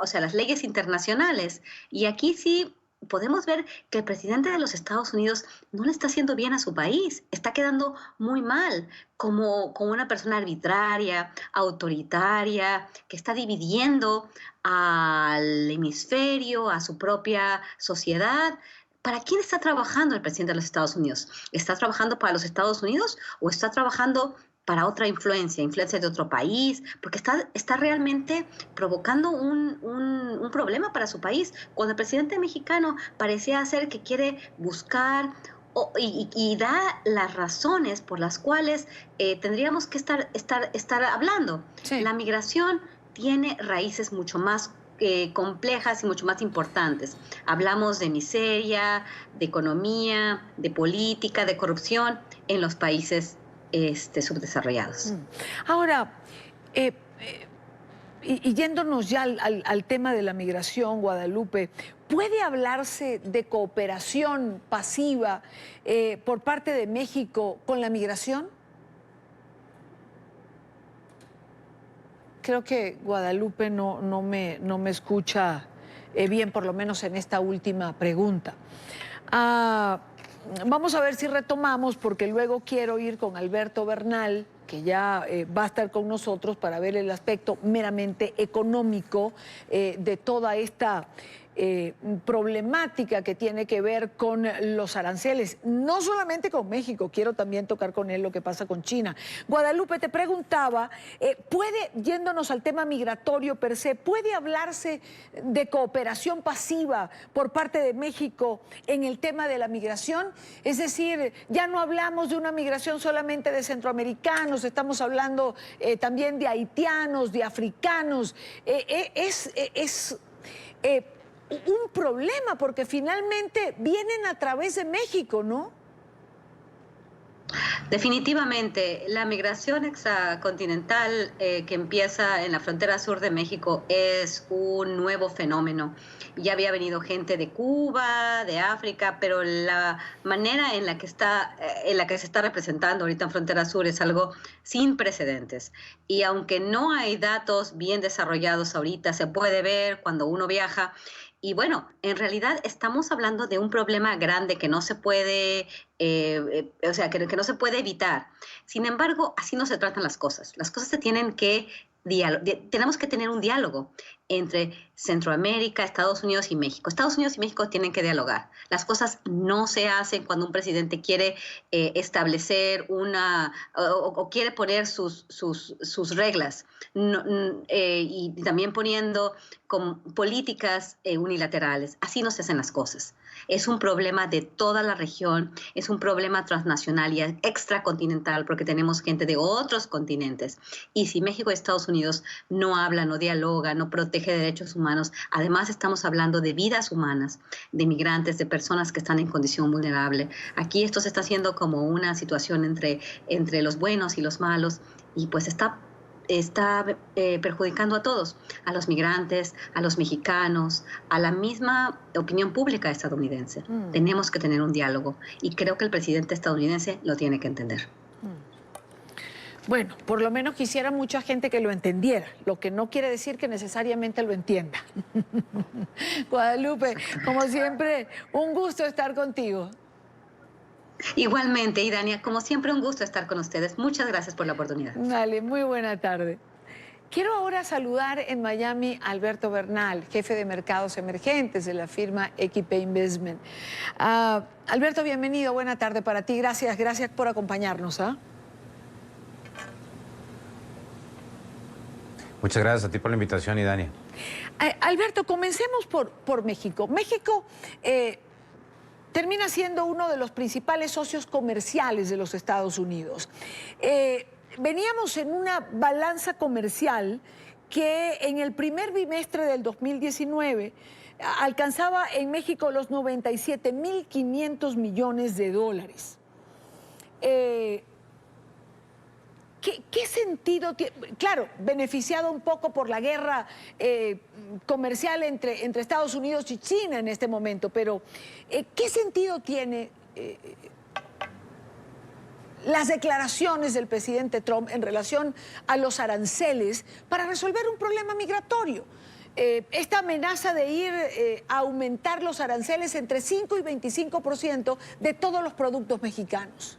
o sea, las leyes internacionales, y aquí sí podemos ver que el presidente de los Estados Unidos no le está haciendo bien a su país, está quedando muy mal como una persona arbitraria, autoritaria, que está dividiendo al hemisferio, a su propia sociedad. ¿Para quién está trabajando el presidente de los Estados Unidos? ¿Está trabajando para los Estados Unidos o está trabajando para otra influencia de otro país? Porque está realmente provocando un problema para su país. Cuando el presidente mexicano parecía ser que quiere buscar y da las razones por las cuales tendríamos que estar hablando. Sí. La migración tiene raíces mucho más complejas y mucho más importantes. Hablamos de miseria, de economía, de política, de corrupción en los países subdesarrollados. Ahora, y yéndonos ya al tema de la migración, Guadalupe, ¿puede hablarse de cooperación pasiva por parte de México con la migración? Creo que Guadalupe no me escucha bien, por lo menos en esta última pregunta. Vamos a ver si retomamos, porque luego quiero ir con Alberto Bernal, que ya va a estar con nosotros para ver el aspecto meramente económico de toda esta problemática que tiene que ver con los aranceles, no solamente con México, quiero también tocar con él lo que pasa con China. Guadalupe, te preguntaba, yéndonos al tema migratorio per se, ¿puede hablarse de cooperación pasiva por parte de México en el tema de la migración? Es decir, ya no hablamos de una migración solamente de centroamericanos, estamos hablando también de haitianos, de africanos. Es un problema porque finalmente vienen a través de México, ¿no? Definitivamente, la migración extracontinental que empieza en la frontera sur de México es un nuevo fenómeno. Ya había venido gente de Cuba, de África, pero la manera en la que se está representando ahorita en frontera sur es algo sin precedentes. Y aunque no hay datos bien desarrollados ahorita, se puede ver cuando uno viaja. Y bueno, en realidad estamos hablando de un problema grande que no se puede, que no se puede evitar. Sin embargo, así no se tratan las cosas. Las cosas se tienen que tenemos que tener un diálogo entre Centroamérica, Estados Unidos y México. Estados Unidos y México tienen que dialogar. Las cosas no se hacen cuando un presidente quiere establecer o quiere poner sus reglas y también poniendo con políticas unilaterales. Así no se hacen las cosas. Es un problema de toda la región, es un problema transnacional y extracontinental porque tenemos gente de otros continentes. Y si México y Estados Unidos no hablan, no dialogan, no protegen derechos humanos, además estamos hablando de vidas humanas, de migrantes, de personas que están en condición vulnerable. Aquí esto se está haciendo como una situación entre los buenos y los malos y pues está perjudicando a todos, a los migrantes, a los mexicanos, a la misma opinión pública estadounidense. Tenemos que tener un diálogo y creo que el presidente estadounidense lo tiene que entender. Bueno, por lo menos quisiera mucha gente que lo entendiera, lo que no quiere decir que necesariamente lo entienda. Guadalupe, como siempre, un gusto estar contigo. Igualmente, Idania, como siempre, un gusto estar con ustedes. Muchas gracias por la oportunidad. Dale, muy buena tarde. Quiero ahora saludar en Miami a Alberto Bernal, jefe de mercados emergentes de la firma XP Investment. Alberto, bienvenido, buena tarde para ti. Gracias por acompañarnos. Muchas gracias a ti por la invitación, Idania. Alberto, comencemos por México. México termina siendo uno de los principales socios comerciales de los Estados Unidos. Veníamos en una balanza comercial que en el primer bimestre del 2019 alcanzaba en México los 97.500 millones de dólares. ¿Qué sentido tiene? Claro, beneficiado un poco por la guerra comercial entre Estados Unidos y China en este momento, pero ¿qué sentido tiene las declaraciones del presidente Trump en relación a los aranceles para resolver un problema migratorio? Esta amenaza de ir a aumentar los aranceles entre 5 y 25% de todos los productos mexicanos.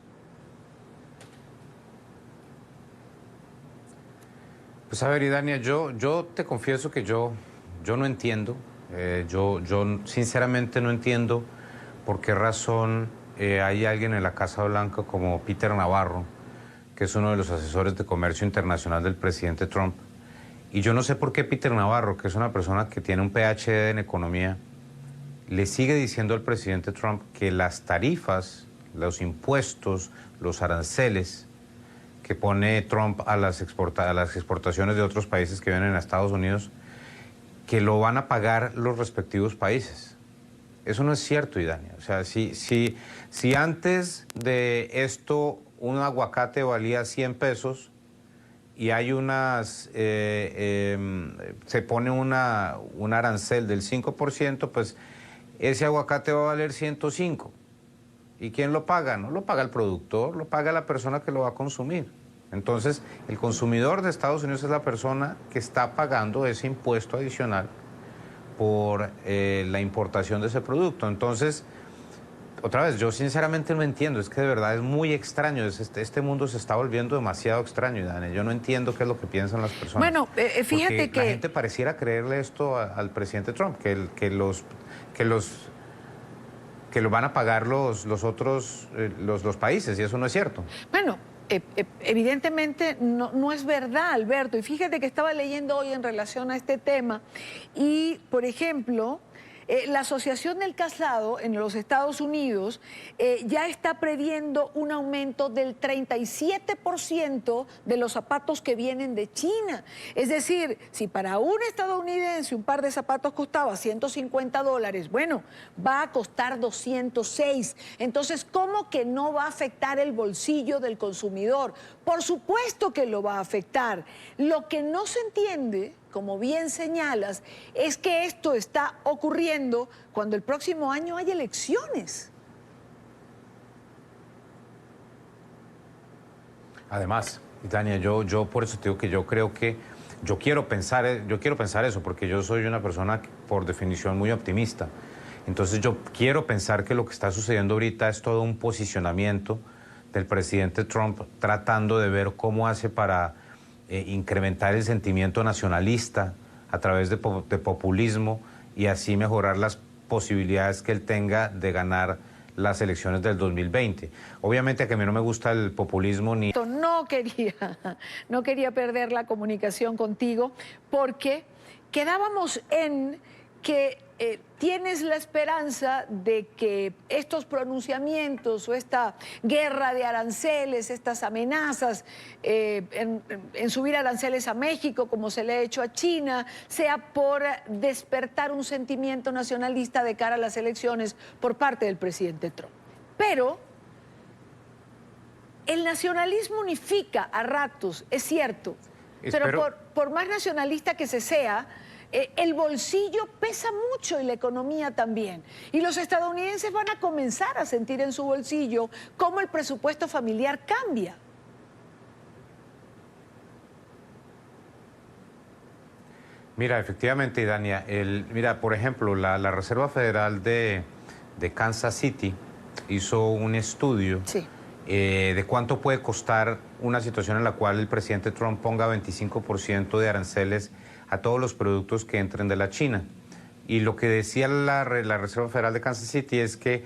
Pues a ver, Idania, yo te confieso que yo no entiendo. Yo sinceramente no entiendo por qué razón hay alguien en la Casa Blanca como Peter Navarro, que es uno de los asesores de comercio internacional del presidente Trump. Y yo no sé por qué Peter Navarro, que es una persona que tiene un PhD en economía, le sigue diciendo al presidente Trump que las tarifas, los impuestos, los aranceles que pone Trump a las exportaciones de otros países que vienen a Estados Unidos que lo van a pagar los respectivos países. Eso no es cierto, Idania. O sea, si antes de esto un aguacate valía 100 pesos y hay se pone un arancel del 5%, pues ese aguacate va a valer 105. ¿Y quién lo paga? No lo paga el productor, lo paga la persona que lo va a consumir. Entonces, el consumidor de Estados Unidos es la persona que está pagando ese impuesto adicional por la importación de ese producto. Entonces, otra vez, yo sinceramente no entiendo, es que de verdad es muy extraño, este mundo se está volviendo demasiado extraño, Dani. Yo no entiendo qué es lo que piensan las personas. Bueno, fíjate porque que... la gente pareciera creerle esto al presidente Trump, que lo van a pagar los países, y eso no es cierto. Bueno, evidentemente no es verdad, Alberto. Y fíjate que estaba leyendo hoy en relación a este tema y, por ejemplo, la Asociación del Calzado en los Estados Unidos ya está previendo un aumento del 37% de los zapatos que vienen de China. Es decir, si para un estadounidense un par de zapatos costaba $150, bueno, va a costar 206. Entonces, ¿cómo que no va a afectar el bolsillo del consumidor? Por supuesto que lo va a afectar. Lo que no se entiende, como bien señalas, es que esto está ocurriendo cuando el próximo año hay elecciones. Además, Tania, yo por eso te digo que yo quiero pensar eso, porque yo soy una persona por definición muy optimista. Entonces yo quiero pensar que lo que está sucediendo ahorita es todo un posicionamiento del presidente Trump tratando de ver cómo hace para incrementar el sentimiento nacionalista a través de populismo y así mejorar las posibilidades que él tenga de ganar las elecciones del 2020. Obviamente que a mí no me gusta el populismo ni... No quería perder la comunicación contigo porque quedábamos en que tienes la esperanza de que estos pronunciamientos o esta guerra de aranceles, estas amenazas en subir aranceles a México, como se le ha hecho a China, sea por despertar un sentimiento nacionalista de cara a las elecciones por parte del presidente Trump. Pero el nacionalismo unifica a ratos, es cierto, pero por más nacionalista que se sea, el bolsillo pesa mucho y la economía también. Y los estadounidenses van a comenzar a sentir en su bolsillo cómo el presupuesto familiar cambia. Mira, efectivamente, Dania, mira, por ejemplo, la Reserva Federal de Kansas City hizo un estudio de cuánto puede costar una situación en la cual el presidente Trump ponga 25% de aranceles a todos los productos que entren de la China. Y lo que decía la Reserva Federal de Kansas City es que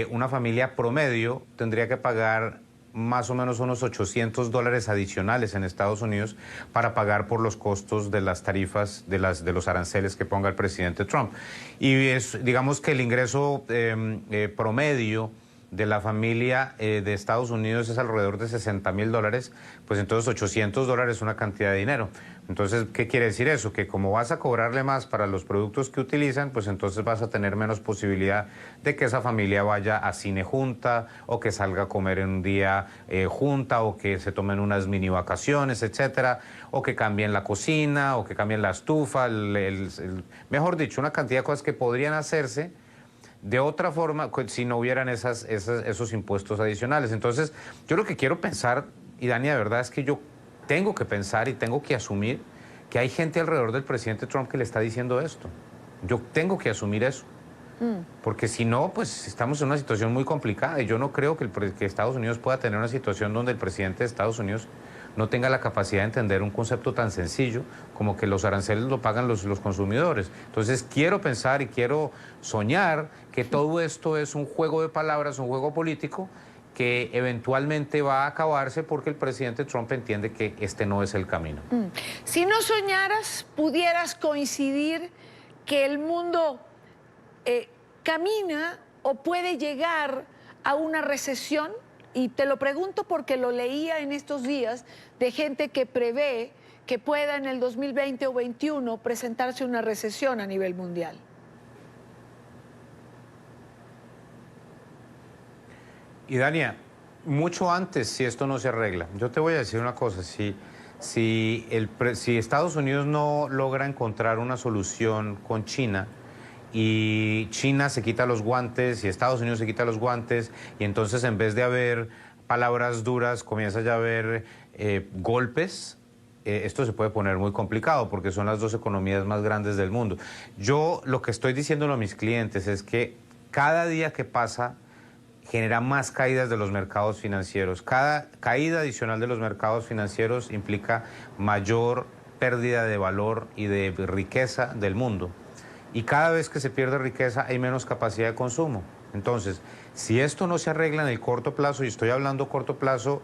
una familia promedio tendría que pagar más o menos unos $800 adicionales en Estados Unidos para pagar por los costos de las tarifas de los aranceles que ponga el presidente Trump. Y digamos que el ingreso promedio de la familia de Estados Unidos es alrededor de $60,000, pues entonces $800 es una cantidad de dinero. Entonces, ¿qué quiere decir eso? Que como vas a cobrarle más para los productos que utilizan, pues entonces vas a tener menos posibilidad de que esa familia vaya a cine junta, o que salga a comer en un día junta, o que se tomen unas mini vacaciones, etcétera, o que cambien la cocina, o que cambien la estufa, mejor dicho, una cantidad de cosas que podrían hacerse de otra forma si no hubieran esos impuestos adicionales. Entonces, yo lo que quiero pensar, y Dani, de verdad es que yo tengo que pensar y tengo que asumir que hay gente alrededor del presidente Trump que le está diciendo esto. Yo tengo que asumir eso. Porque si no, pues estamos en una situación muy complicada y yo no creo que Estados Unidos pueda tener una situación donde el presidente de Estados Unidos no tenga la capacidad de entender un concepto tan sencillo como que los aranceles lo pagan los consumidores. Entonces quiero pensar y quiero soñar que todo esto es un juego de palabras, un juego político que eventualmente va a acabarse porque el presidente Trump entiende que este no es el camino. Si no soñaras, pudieras coincidir que el mundo camina o puede llegar a una recesión. Y te lo pregunto porque lo leía en estos días de gente que prevé que pueda en el 2020 o 2021 presentarse una recesión a nivel mundial? Y Dania, mucho antes, si esto no se arregla, yo te voy a decir una cosa, si Estados Unidos no logra encontrar una solución con China y China se quita los guantes y Estados Unidos se quita los guantes y entonces en vez de haber palabras duras comienza ya a haber golpes, esto se puede poner muy complicado porque son las dos economías más grandes del mundo. Yo lo que estoy diciéndole a mis clientes es que cada día que pasa genera más caídas de los mercados financieros. Cada caída adicional de los mercados financieros implica mayor pérdida de valor y de riqueza del mundo. Y cada vez que se pierde riqueza hay menos capacidad de consumo. Entonces, si esto no se arregla en el corto plazo, y estoy hablando corto plazo,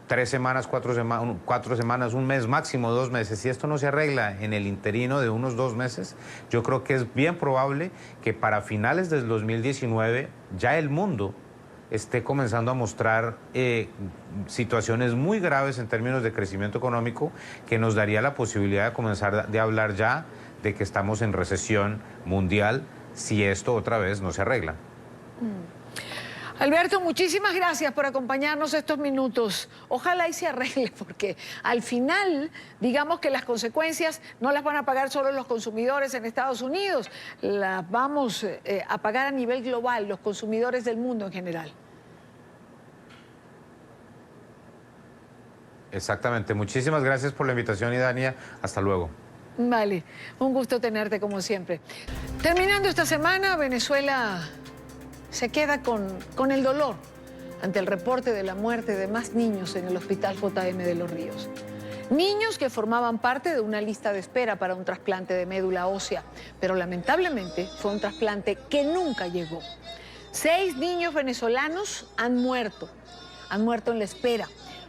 3 semanas, 4 semanas, un mes, máximo 2 meses, si esto no se arregla en el interino de unos 2 meses, yo creo que es bien probable que para finales del 2019 ya el mundo esté comenzando a mostrar situaciones muy graves en términos de crecimiento económico que nos daría la posibilidad de comenzar de hablar ya de que estamos en recesión mundial si esto otra vez no se arregla. Alberto, muchísimas gracias por acompañarnos estos minutos. Ojalá y se arregle, porque al final, digamos que las consecuencias no las van a pagar solo los consumidores en Estados Unidos, las vamos a pagar a nivel global, los consumidores del mundo en general. Exactamente. Muchísimas gracias por la invitación, Idania. Hasta luego. Vale, un gusto tenerte como siempre. Terminando esta semana, Venezuela se queda con el dolor ante el reporte de la muerte de más niños en el Hospital JM de Los Ríos. Niños que formaban parte de una lista de espera para un trasplante de médula ósea, pero lamentablemente fue un trasplante que nunca llegó. 6 niños venezolanos han muerto en la espera.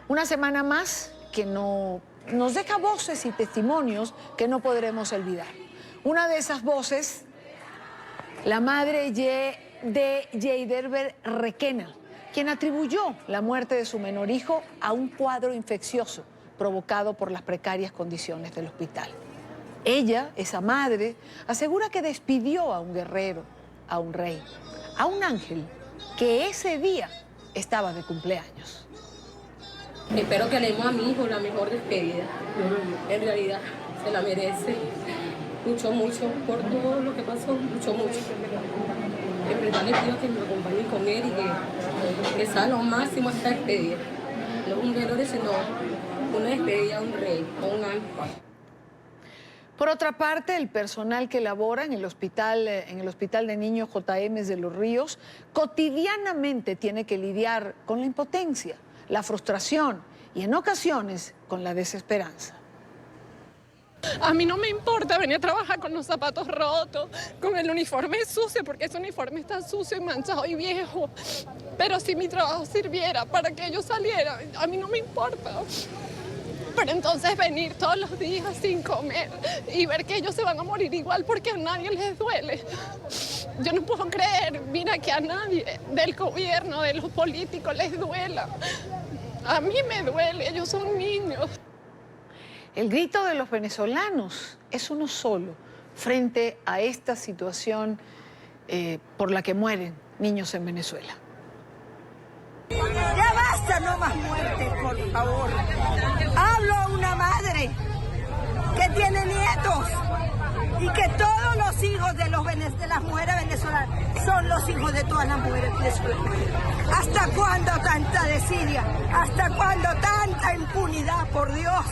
Una semana más que nos deja voces y testimonios que no podremos olvidar. Una de esas voces, la madre de Yeiderber Requena, quien atribuyó la muerte de su menor hijo a un cuadro infeccioso provocado por las precarias condiciones del hospital. Ella, esa madre, asegura que despidió a un guerrero, a un rey, a un ángel que ese día estaba de cumpleaños. Espero que le demos a mi hijo la mejor despedida. En realidad, se la merece. Luchó mucho por todo lo que pasó, luchó mucho. En verdad le pido que me acompañe con él y que sea lo máximo esta despedida. No un guerrero, sino una despedida a un rey, a un ángel. Por otra parte, el personal que labora en el hospital de niños JM de Los Ríos cotidianamente tiene que lidiar con la impotencia, la frustración y en ocasiones con la desesperanza. A mí no me importa venir a trabajar con los zapatos rotos, con el uniforme sucio, porque ese uniforme está sucio y manchado y viejo. Pero si mi trabajo sirviera para que ellos salieran, a mí no me importa. Pero entonces venir todos los días sin comer y ver que ellos se van a morir igual porque a nadie les duele. Yo no puedo creer, mira, que a nadie del gobierno, de los políticos les duela. A mí me duele, ellos son niños. El grito de los venezolanos es uno solo frente a esta situación por la que mueren niños en Venezuela. Ya basta, no más muertes, por favor. Hablo a una madre que tiene nietos y que todos los hijos de las mujeres venezolanas son los hijos de todas las mujeres venezolanas. ¿Hasta cuándo tanta desidia? ¿Hasta cuándo tanta impunidad, por Dios?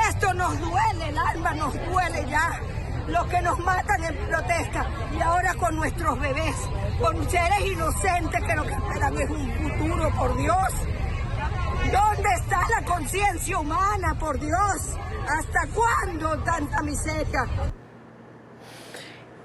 Esto nos duele, el alma nos duele ya. Los que nos matan en protesta y ahora con nuestros bebés, con seres inocentes que lo que esperan es un futuro, por Dios. ¿Dónde está la conciencia humana, por Dios? ¿Hasta cuándo tanta miseria?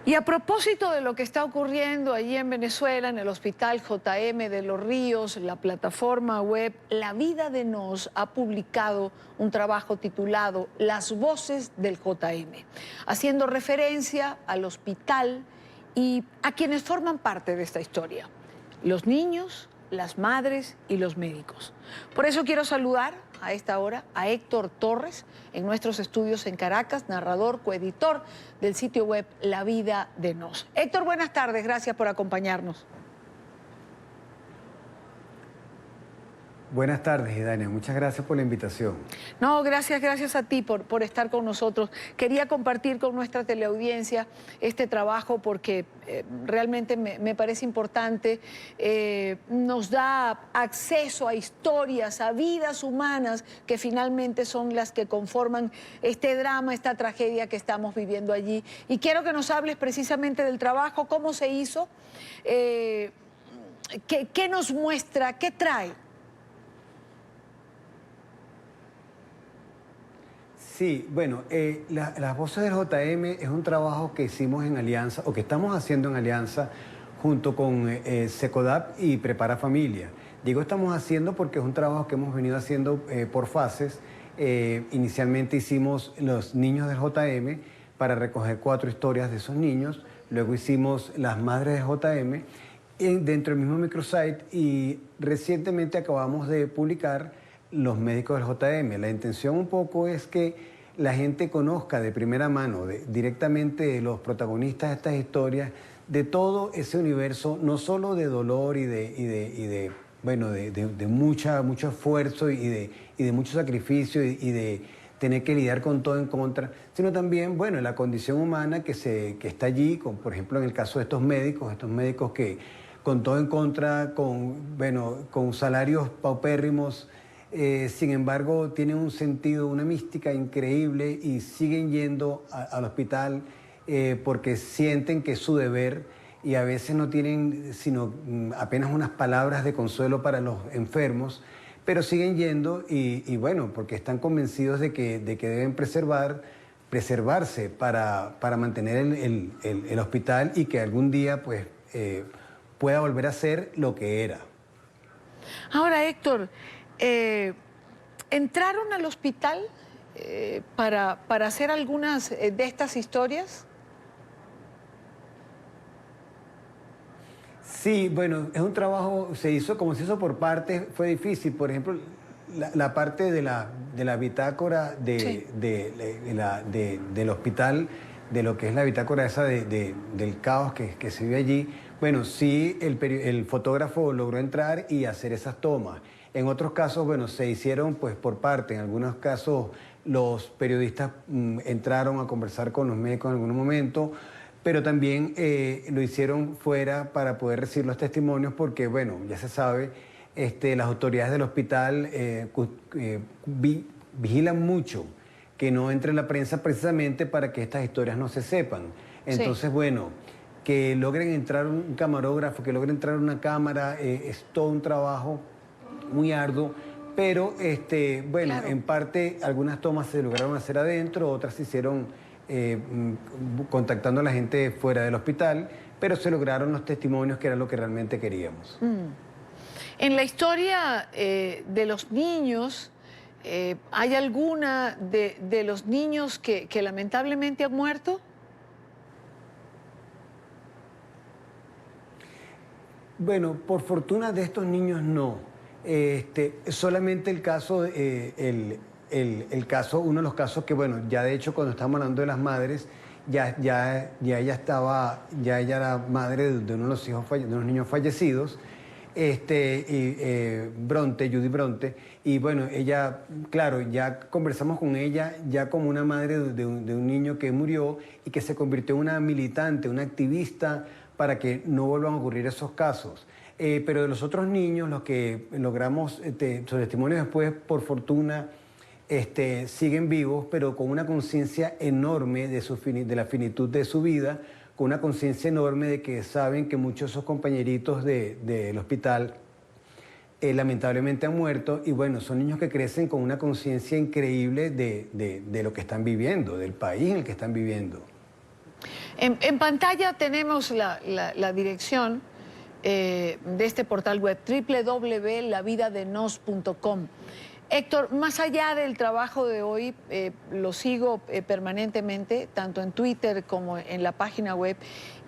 Y a propósito de lo que está ocurriendo allí en Venezuela, en el Hospital JM de Los Ríos, la plataforma web La Vida de Nos ha publicado un trabajo titulado Las Voces del JM, haciendo referencia al hospital y a quienes forman parte de esta historia, los niños, las madres y los médicos. Por eso quiero saludar a esta hora a Héctor Torres en nuestros estudios en Caracas, narrador, coeditor del sitio web La Vida de Nos. Héctor, buenas tardes, gracias por acompañarnos. Buenas tardes, Idania. Muchas gracias por la invitación. No, gracias a ti por estar con nosotros. Quería compartir con nuestra teleaudiencia este trabajo porque realmente me parece importante. Nos da acceso a historias, a vidas humanas que finalmente son las que conforman este drama, esta tragedia que estamos viviendo allí. Y quiero que nos hables precisamente del trabajo, cómo se hizo, qué nos muestra, qué trae. Sí, bueno, las Voces del JM es un trabajo que hicimos en alianza, o que estamos haciendo en alianza, junto con SECODAP y Prepara Familia. Digo estamos haciendo porque es un trabajo que hemos venido haciendo por fases. Inicialmente hicimos los niños del JM para recoger 4 historias de esos niños. Luego hicimos las madres del JM dentro del mismo microsite y recientemente acabamos de publicar los médicos del JM. La intención un poco es que la gente conozca de primera mano, directamente de los protagonistas de estas historias, de todo ese universo, no solo de dolor y de mucho esfuerzo y de mucho sacrificio y de tener que lidiar con todo en contra, sino también, bueno, la condición humana que está allí, por ejemplo, en el caso de estos médicos que con todo en contra, con salarios paupérrimos, sin embargo, tienen un sentido, una mística increíble y siguen yendo al hospital porque sienten que es su deber y a veces no tienen sino apenas unas palabras de consuelo para los enfermos, pero siguen yendo y bueno, porque están convencidos de que deben preservarse para mantener el hospital y que algún día pues, pueda volver a ser lo que era. Ahora, Héctor, ¿entraron al hospital para hacer algunas de estas historias? Sí, bueno, es un trabajo, se hizo por partes, fue difícil. Por ejemplo, la parte de la bitácora del hospital, de lo que es la bitácora esa del caos que se vive allí, bueno, sí, el fotógrafo logró entrar y hacer esas tomas. En otros casos, bueno, se hicieron pues por parte. En algunos casos los periodistas entraron a conversar con los médicos en algún momento, pero también lo hicieron fuera para poder recibir los testimonios porque, bueno, ya se sabe, las autoridades del hospital vigilan mucho que no entre la prensa precisamente para que estas historias no se sepan. Entonces, sí, bueno, que logren entrar un camarógrafo, que logren entrar una cámara, es todo un trabajo muy arduo, pero bueno, claro, en parte algunas tomas se lograron hacer adentro, otras se hicieron contactando a la gente fuera del hospital, pero se lograron los testimonios que era lo que realmente queríamos. En la historia de los niños, ¿hay alguna de los niños que lamentablemente han muerto? Bueno, por fortuna de estos niños no. Solamente el caso, uno de los casos que, bueno, ya de hecho cuando estamos hablando de las madres, ya ella era madre de uno de los hijos, de unos niños fallecidos, Judy Bronte, y bueno, ella, claro, ya conversamos con ella ya como una madre de un niño que murió y que se convirtió en una militante, una activista para que no vuelvan a ocurrir esos casos. Pero de los otros niños, los que logramos su testimonio después, por fortuna, siguen vivos, pero con una conciencia enorme de la finitud de su vida, con una conciencia enorme de que saben que muchos de esos compañeritos del hospital lamentablemente han muerto, y bueno, son niños que crecen con una conciencia increíble de lo que están viviendo, del país en el que están viviendo. En pantalla tenemos la dirección de este portal web, www.lavidadenos.com. Héctor, más allá del trabajo de hoy, lo sigo permanentemente, tanto en Twitter como en la página web,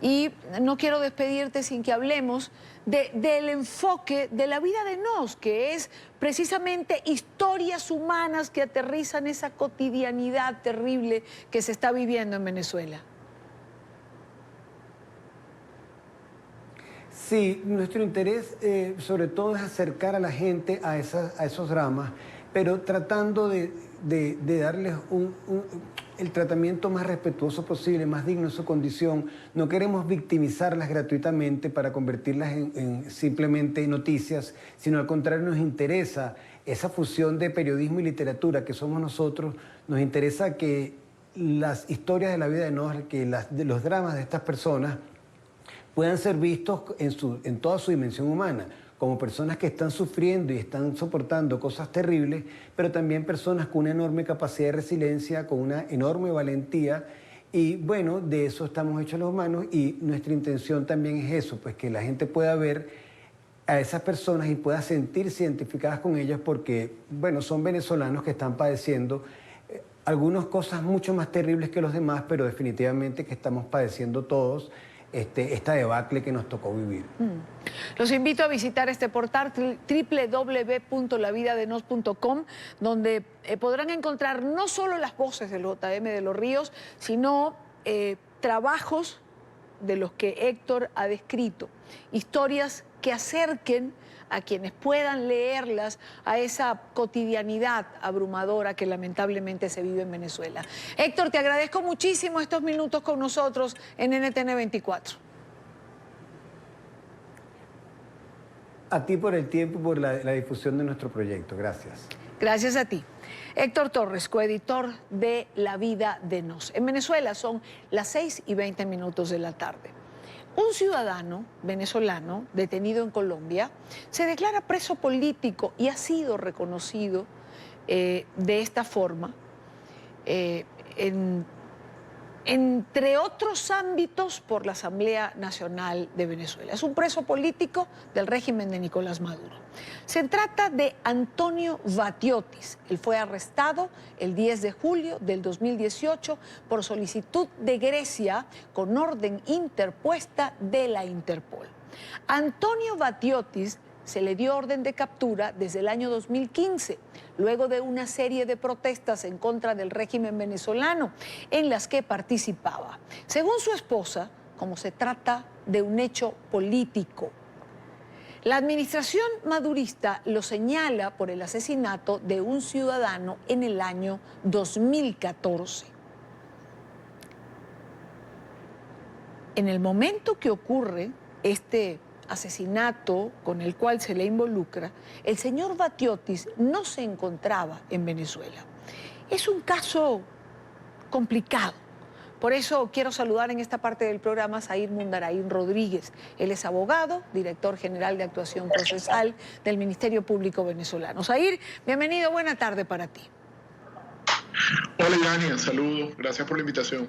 y no quiero despedirte sin que hablemos del enfoque de la vida de Nos, que es precisamente historias humanas que aterrizan esa cotidianidad terrible que se está viviendo en Venezuela. Sí, nuestro interés sobre todo es acercar a la gente a esos dramas, pero tratando de darles el tratamiento más respetuoso posible, más digno de su condición. No queremos victimizarlas gratuitamente para convertirlas en simplemente noticias, sino al contrario nos interesa esa fusión de periodismo y literatura que somos nosotros. Nos interesa que las historias de la vida de Nos, que los dramas de estas personas puedan ser vistos en toda su dimensión humana, como personas que están sufriendo y están soportando cosas terribles, pero también personas con una enorme capacidad de resiliencia, con una enorme valentía. Y bueno, de eso estamos hechos los humanos, y nuestra intención también es eso, pues que la gente pueda ver a esas personas y pueda sentirse identificadas con ellas, porque bueno, son venezolanos que están padeciendo algunas cosas mucho más terribles que los demás, pero definitivamente que estamos padeciendo todos esta debacle que nos tocó vivir. Los invito a visitar este portal www.lavidadenos.com, donde podrán encontrar no solo las voces del JM de los Ríos, sino trabajos de los que Héctor ha descrito, historias que acerquen a quienes puedan leerlas a esa cotidianidad abrumadora que lamentablemente se vive en Venezuela. Héctor, te agradezco muchísimo estos minutos con nosotros en NTN 24. A ti por el tiempo y por la difusión de nuestro proyecto. Gracias. Gracias a ti. Héctor Torres, coeditor de La Vida de Nos. En Venezuela son las 6:20 de la tarde. Un ciudadano venezolano detenido en Colombia se declara preso político y ha sido reconocido de esta forma, entre otros ámbitos, por la Asamblea Nacional de Venezuela. Es un preso político del régimen de Nicolás Maduro. Se trata de Antonio Batiotis. Él fue arrestado el 10 de julio del 2018 por solicitud de Grecia con orden interpuesta de la Interpol. Antonio Batiotis se le dio orden de captura desde el año 2015, luego de una serie de protestas en contra del régimen venezolano en las que participaba. Según su esposa, como se trata de un hecho político, la administración madurista lo señala por el asesinato de un ciudadano en el año 2014. En el momento que ocurre este asesinato con el cual se le involucra, el señor Batiotis no se encontraba en Venezuela. Es un caso complicado. Por eso quiero saludar en esta parte del programa a Zair Mundarain Rodríguez. Él es abogado, director general de actuación procesal del Ministerio Público Venezolano. Zair, bienvenido, buena tarde para ti. Hola, Yania, saludos, gracias por la invitación.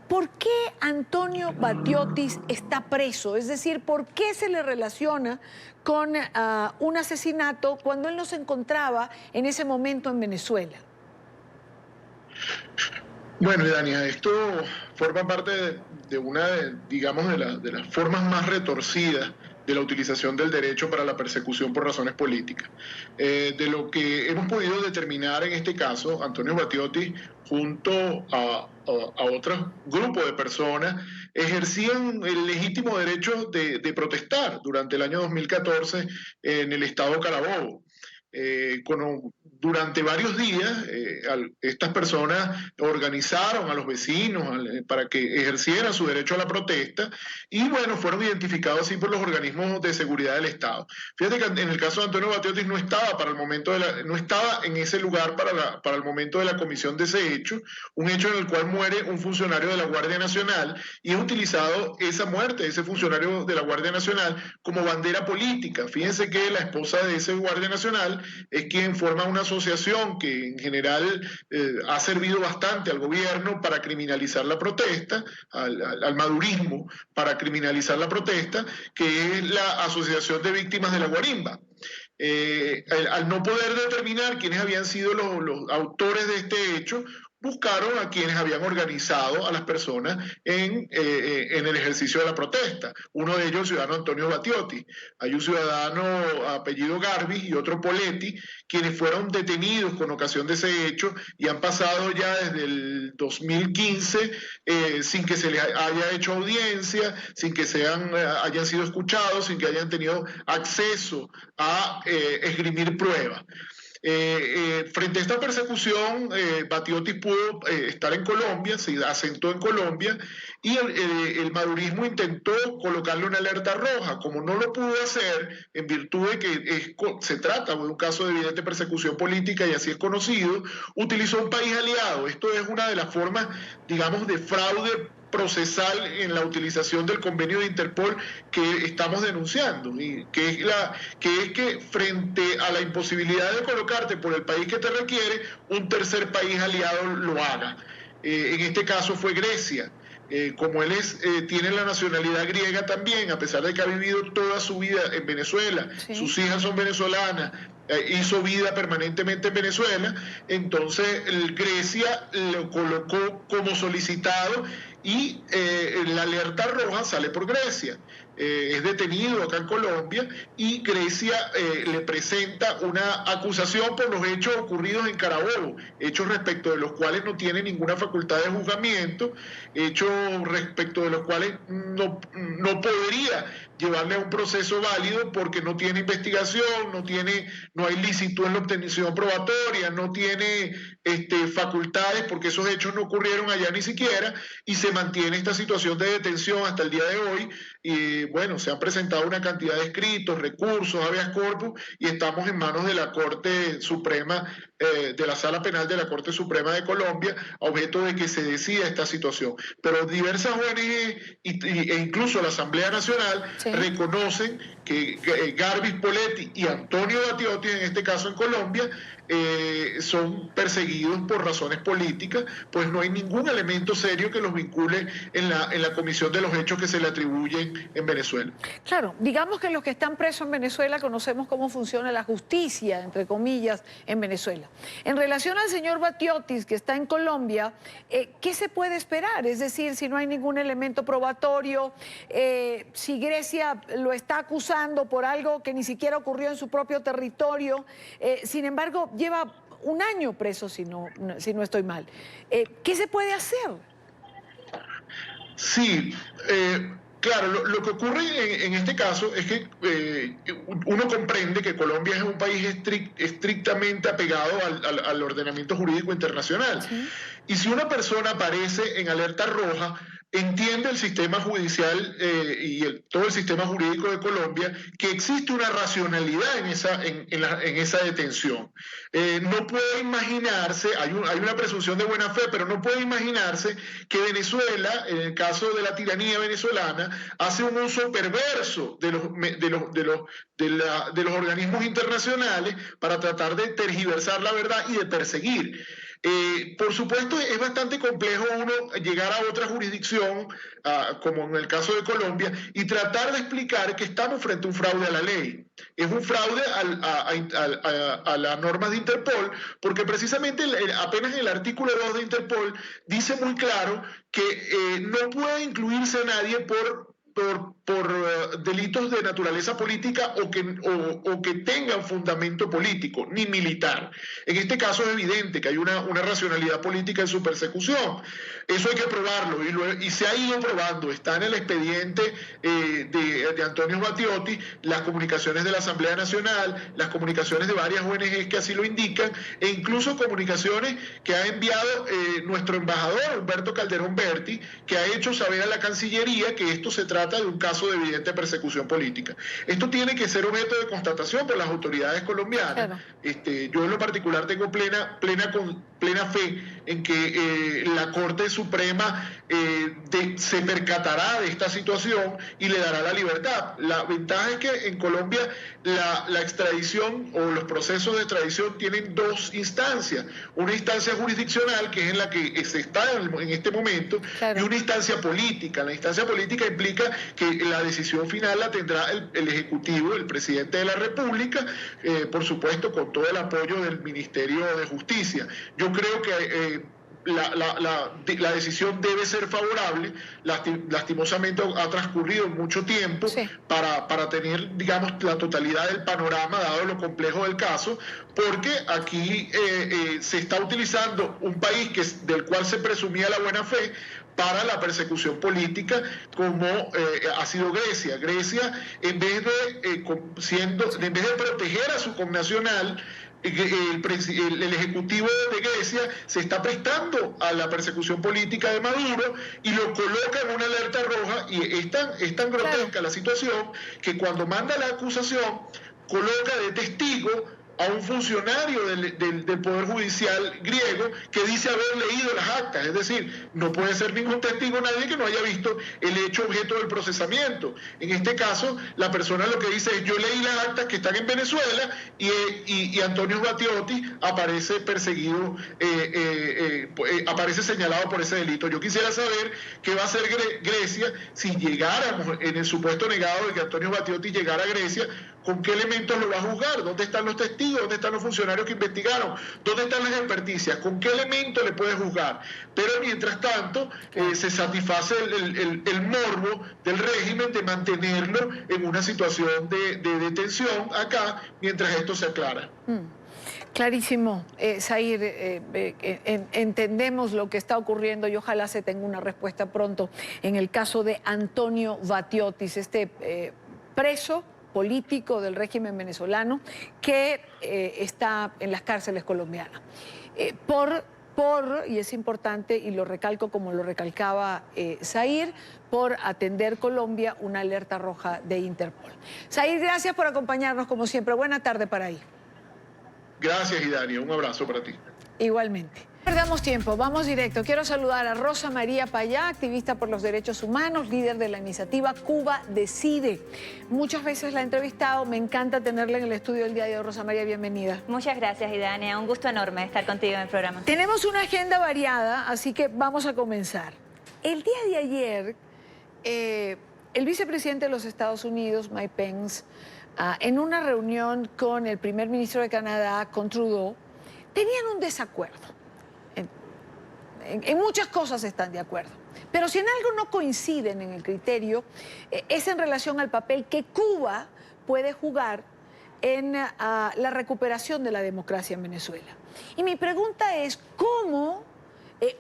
¿Por qué Antonio Batiotis está preso? Es decir, ¿por qué se le relaciona con un asesinato cuando él no se encontraba en ese momento en Venezuela? Bueno, Dania, esto forma parte de una, digamos, de las formas más retorcidas de la utilización del derecho para la persecución por razones políticas. De lo que hemos podido determinar en este caso, Antonio Batiotis, junto a otro grupo de personas, ejercían el legítimo derecho de protestar durante el año 2014 en el estado Carabobo. Durante varios días estas personas organizaron a los vecinos para que ejercieran su derecho a la protesta y bueno, fueron identificados así por los organismos de seguridad del Estado. Fíjate que en el caso de Antonio Batiotis no estaba no estaba en ese lugar para el momento de la comisión de ese hecho, un hecho en el cual muere un funcionario de la Guardia Nacional y es utilizado esa muerte de ese funcionario de la Guardia Nacional como bandera política. Fíjense que la esposa de ese Guardia Nacional es quien forma una asociación que en general ha servido bastante al gobierno para criminalizar la protesta, al madurismo para criminalizar la protesta, que es la Asociación de Víctimas de la Guarimba. al no poder determinar quiénes habían sido los autores de este hecho, buscaron a quienes habían organizado a las personas en el ejercicio de la protesta. Uno de ellos, el ciudadano Antonio Batiotti. Hay un ciudadano apellido Garbis y otro Poletti, quienes fueron detenidos con ocasión de ese hecho y han pasado ya desde el 2015 sin que se les haya hecho audiencia, sin que hayan sido escuchados, sin que hayan tenido acceso a esgrimir pruebas. Frente a esta persecución, Batiotti pudo estar en Colombia, se asentó en Colombia y el madurismo intentó colocarle una alerta roja. Como no lo pudo hacer, en virtud de que se trata de un caso de evidente persecución política y así es conocido, utilizó un país aliado. Esto es una de las formas, digamos, de fraude procesal en la utilización del convenio de Interpol que estamos denunciando, y que es que frente a la imposibilidad de colocarte por el país que te requiere, un tercer país aliado lo haga. En este caso fue Grecia. Como él tiene la nacionalidad griega también, a pesar de que ha vivido toda su vida en Venezuela, sí, sus hijas son venezolanas, hizo vida permanentemente en Venezuela, entonces Grecia lo colocó como solicitado y la alerta roja sale por Grecia. Es detenido acá en Colombia y Grecia le presenta una acusación por los hechos ocurridos en Carabobo, hechos respecto de los cuales no tiene ninguna facultad de juzgamiento, hechos respecto de los cuales no podría llevarle a un proceso válido porque no tiene investigación, no hay licitud en la obtención probatoria, no tiene facultades porque esos hechos no ocurrieron allá ni siquiera, y se mantiene esta situación de detención hasta el día de hoy. Y bueno, se han presentado una cantidad de escritos, recursos, habeas corpus, y estamos en manos de la Corte Suprema, de la Sala Penal de la Corte Suprema de Colombia, a objeto de que se decida esta situación. Pero diversas ONG e incluso la Asamblea Nacional, sí, reconocen que Garbis, Poletti y Antonio Batiotti, en este caso en Colombia, son perseguidos por razones políticas, pues no hay ningún elemento serio que los vincule en la comisión de los hechos que se le atribuyen en Venezuela. Claro, digamos que los que están presos en Venezuela conocemos cómo funciona la justicia, entre comillas, en Venezuela. En relación al señor Batiotti, que está en Colombia, ¿qué se puede esperar? Es decir, si no hay ningún elemento probatorio, si Grecia lo está acusando por algo que ni siquiera ocurrió en su propio territorio, sin embargo, lleva un año preso, si no estoy mal. ¿Qué se puede hacer? Sí, claro, lo que ocurre en este caso es que uno comprende que Colombia es un país estrictamente apegado al ordenamiento jurídico internacional. ¿Sí? Y si una persona aparece en alerta roja, entiende el sistema judicial y todo el sistema jurídico de Colombia que existe una racionalidad en esa detención. No puede imaginarse, hay una presunción de buena fe, pero no puede imaginarse que Venezuela, en el caso de la tiranía venezolana, hace un uso perverso de los organismos internacionales para tratar de tergiversar la verdad y de perseguir. Por supuesto, es bastante complejo uno llegar a otra jurisdicción, como en el caso de Colombia, y tratar de explicar que estamos frente a un fraude a la ley. Es un fraude a las normas de Interpol, porque precisamente apenas el artículo 2 de Interpol dice muy claro que no puede incluirse a nadie por delitos de naturaleza política o que tengan fundamento político, ni militar. En este caso es evidente que hay una racionalidad política en su persecución. Eso hay que probarlo y se ha ido probando. Está en el expediente de Antonio Batiotti, las comunicaciones de la Asamblea Nacional, las comunicaciones de varias ONGs que así lo indican, e incluso comunicaciones que ha enviado nuestro embajador Humberto Calderón Berti, que ha hecho saber a la Cancillería que esto se trata de un caso de evidente persecución política. Esto tiene que ser objeto de constatación por las autoridades colombianas. Claro. Yo en lo particular tengo plena plena fe en que la Corte Suprema se percatará de esta situación y le dará la libertad. La ventaja es que en Colombia la extradición o los procesos de extradición tienen dos instancias. Una instancia jurisdiccional, que es en la que se está en este momento, claro, y una instancia política. La instancia política implica que la decisión final la tendrá el Ejecutivo, el presidente de la República, por supuesto con todo el apoyo del Ministerio de Justicia. Yo creo que la decisión debe ser favorable. Lastimosamente ha transcurrido mucho tiempo, sí, para tener, digamos, la totalidad del panorama, dado lo complejo del caso, porque aquí se está utilizando un país del cual se presumía la buena fe para la persecución política, como ha sido Grecia. Grecia, en vez de proteger a su connacional, el Ejecutivo de Grecia se está prestando a la persecución política de Maduro y lo coloca en una alerta roja, y es tan grotesca la situación que cuando manda la acusación coloca de testigo a un funcionario del Poder Judicial griego que dice haber leído las actas. Es decir, no puede ser ningún testigo nadie que no haya visto el hecho objeto del procesamiento. En este caso, la persona lo que dice es: yo leí las actas que están en Venezuela, y Antonio Battioti aparece perseguido, aparece señalado por ese delito. Yo quisiera saber qué va a hacer Grecia si llegáramos en el supuesto negado de que Antonio Battioti llegara a Grecia. ¿Con qué elementos lo va a juzgar? ¿Dónde están los testigos? ¿Dónde están los funcionarios que investigaron? ¿Dónde están las experticias? ¿Con qué elemento le puede juzgar? Pero mientras tanto, se satisface el morbo del régimen de mantenerlo en una situación de detención acá mientras esto se aclara. Clarísimo, Zair, entendemos lo que está ocurriendo y ojalá se tenga una respuesta pronto en el caso de Antonio Battioti, preso político del régimen venezolano que está en las cárceles colombianas. Y es importante, y lo recalco como lo recalcaba Zair, por atender Colombia una alerta roja de Interpol. Zair, gracias por acompañarnos como siempre. Buena tarde para ahí. Gracias, Idania. Un abrazo para ti. Igualmente. No perdamos tiempo, vamos directo. Quiero saludar a Rosa María Payá, activista por los derechos humanos, líder de la iniciativa Cuba Decide. Muchas veces la he entrevistado, me encanta tenerla en el estudio el día de hoy. Rosa María, bienvenida. Muchas gracias, Idania. Un gusto enorme estar contigo en el programa. Tenemos una agenda variada, así que vamos a comenzar. El día de ayer, el vicepresidente de los Estados Unidos, Mike Pence, en una reunión con el primer ministro de Canadá, con Trudeau, tenían un desacuerdo. En muchas cosas están de acuerdo, pero si en algo no coinciden en el criterio, es en relación al papel que Cuba puede jugar en la recuperación de la democracia en Venezuela. Y mi pregunta es, ¿cómo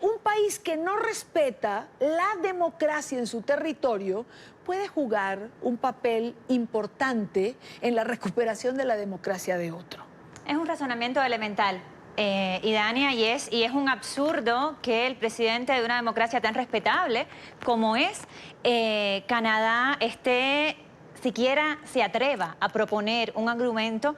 un país que no respeta la democracia en su territorio puede jugar un papel importante en la recuperación de la democracia de otro? Es un razonamiento elemental, Idania, y es un absurdo que el presidente de una democracia tan respetable como es Canadá siquiera se atreva a proponer un argumento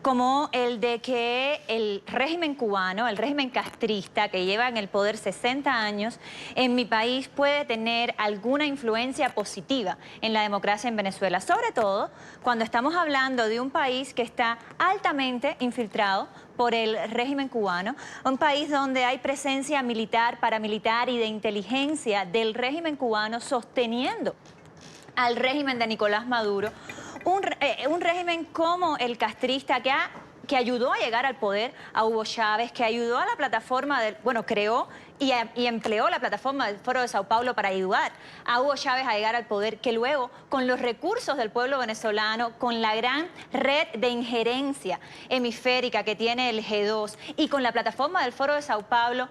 como el de que el régimen cubano, el régimen castrista que lleva en el poder 60 años en mi país, puede tener alguna influencia positiva en la democracia en Venezuela, sobre todo cuando estamos hablando de un país que está altamente infiltrado por el régimen cubano, un país donde hay presencia militar, paramilitar y de inteligencia del régimen cubano sosteniendo al régimen de Nicolás Maduro, un régimen como el castrista que ayudó a llegar al poder a Hugo Chávez, que ayudó a la plataforma, creó y empleó la plataforma del Foro de Sao Paulo para ayudar a Hugo Chávez a llegar al poder, que luego, con los recursos del pueblo venezolano, con la gran red de injerencia hemisférica que tiene el G2 y con la plataforma del Foro de Sao Paulo,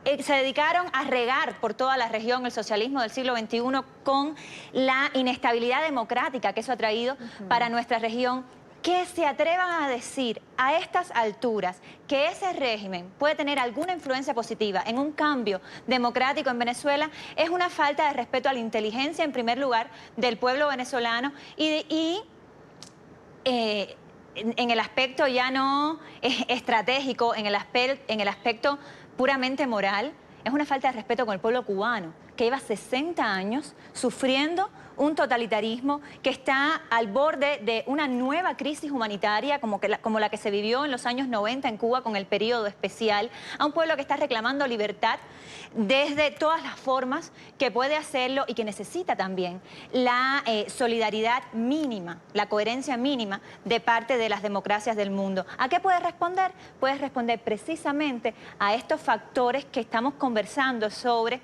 se dedicaron a regar por toda la región el socialismo del siglo XXI con la inestabilidad democrática que eso ha traído para nuestra región. Que se atrevan a decir a estas alturas que ese régimen puede tener alguna influencia positiva en un cambio democrático en Venezuela es una falta de respeto a la inteligencia, en primer lugar, del pueblo venezolano y en el aspecto ya no estratégico, en el aspecto puramente moral, es una falta de respeto con el pueblo cubano, que lleva 60 años sufriendo un totalitarismo, que está al borde de una nueva crisis humanitaria como la que se vivió en los años 90 en Cuba con el periodo especial, a un pueblo que está reclamando libertad desde todas las formas que puede hacerlo y que necesita también la solidaridad mínima, la coherencia mínima de parte de las democracias del mundo. ¿A qué puede responder? Puede responder precisamente a estos factores que estamos conversando sobre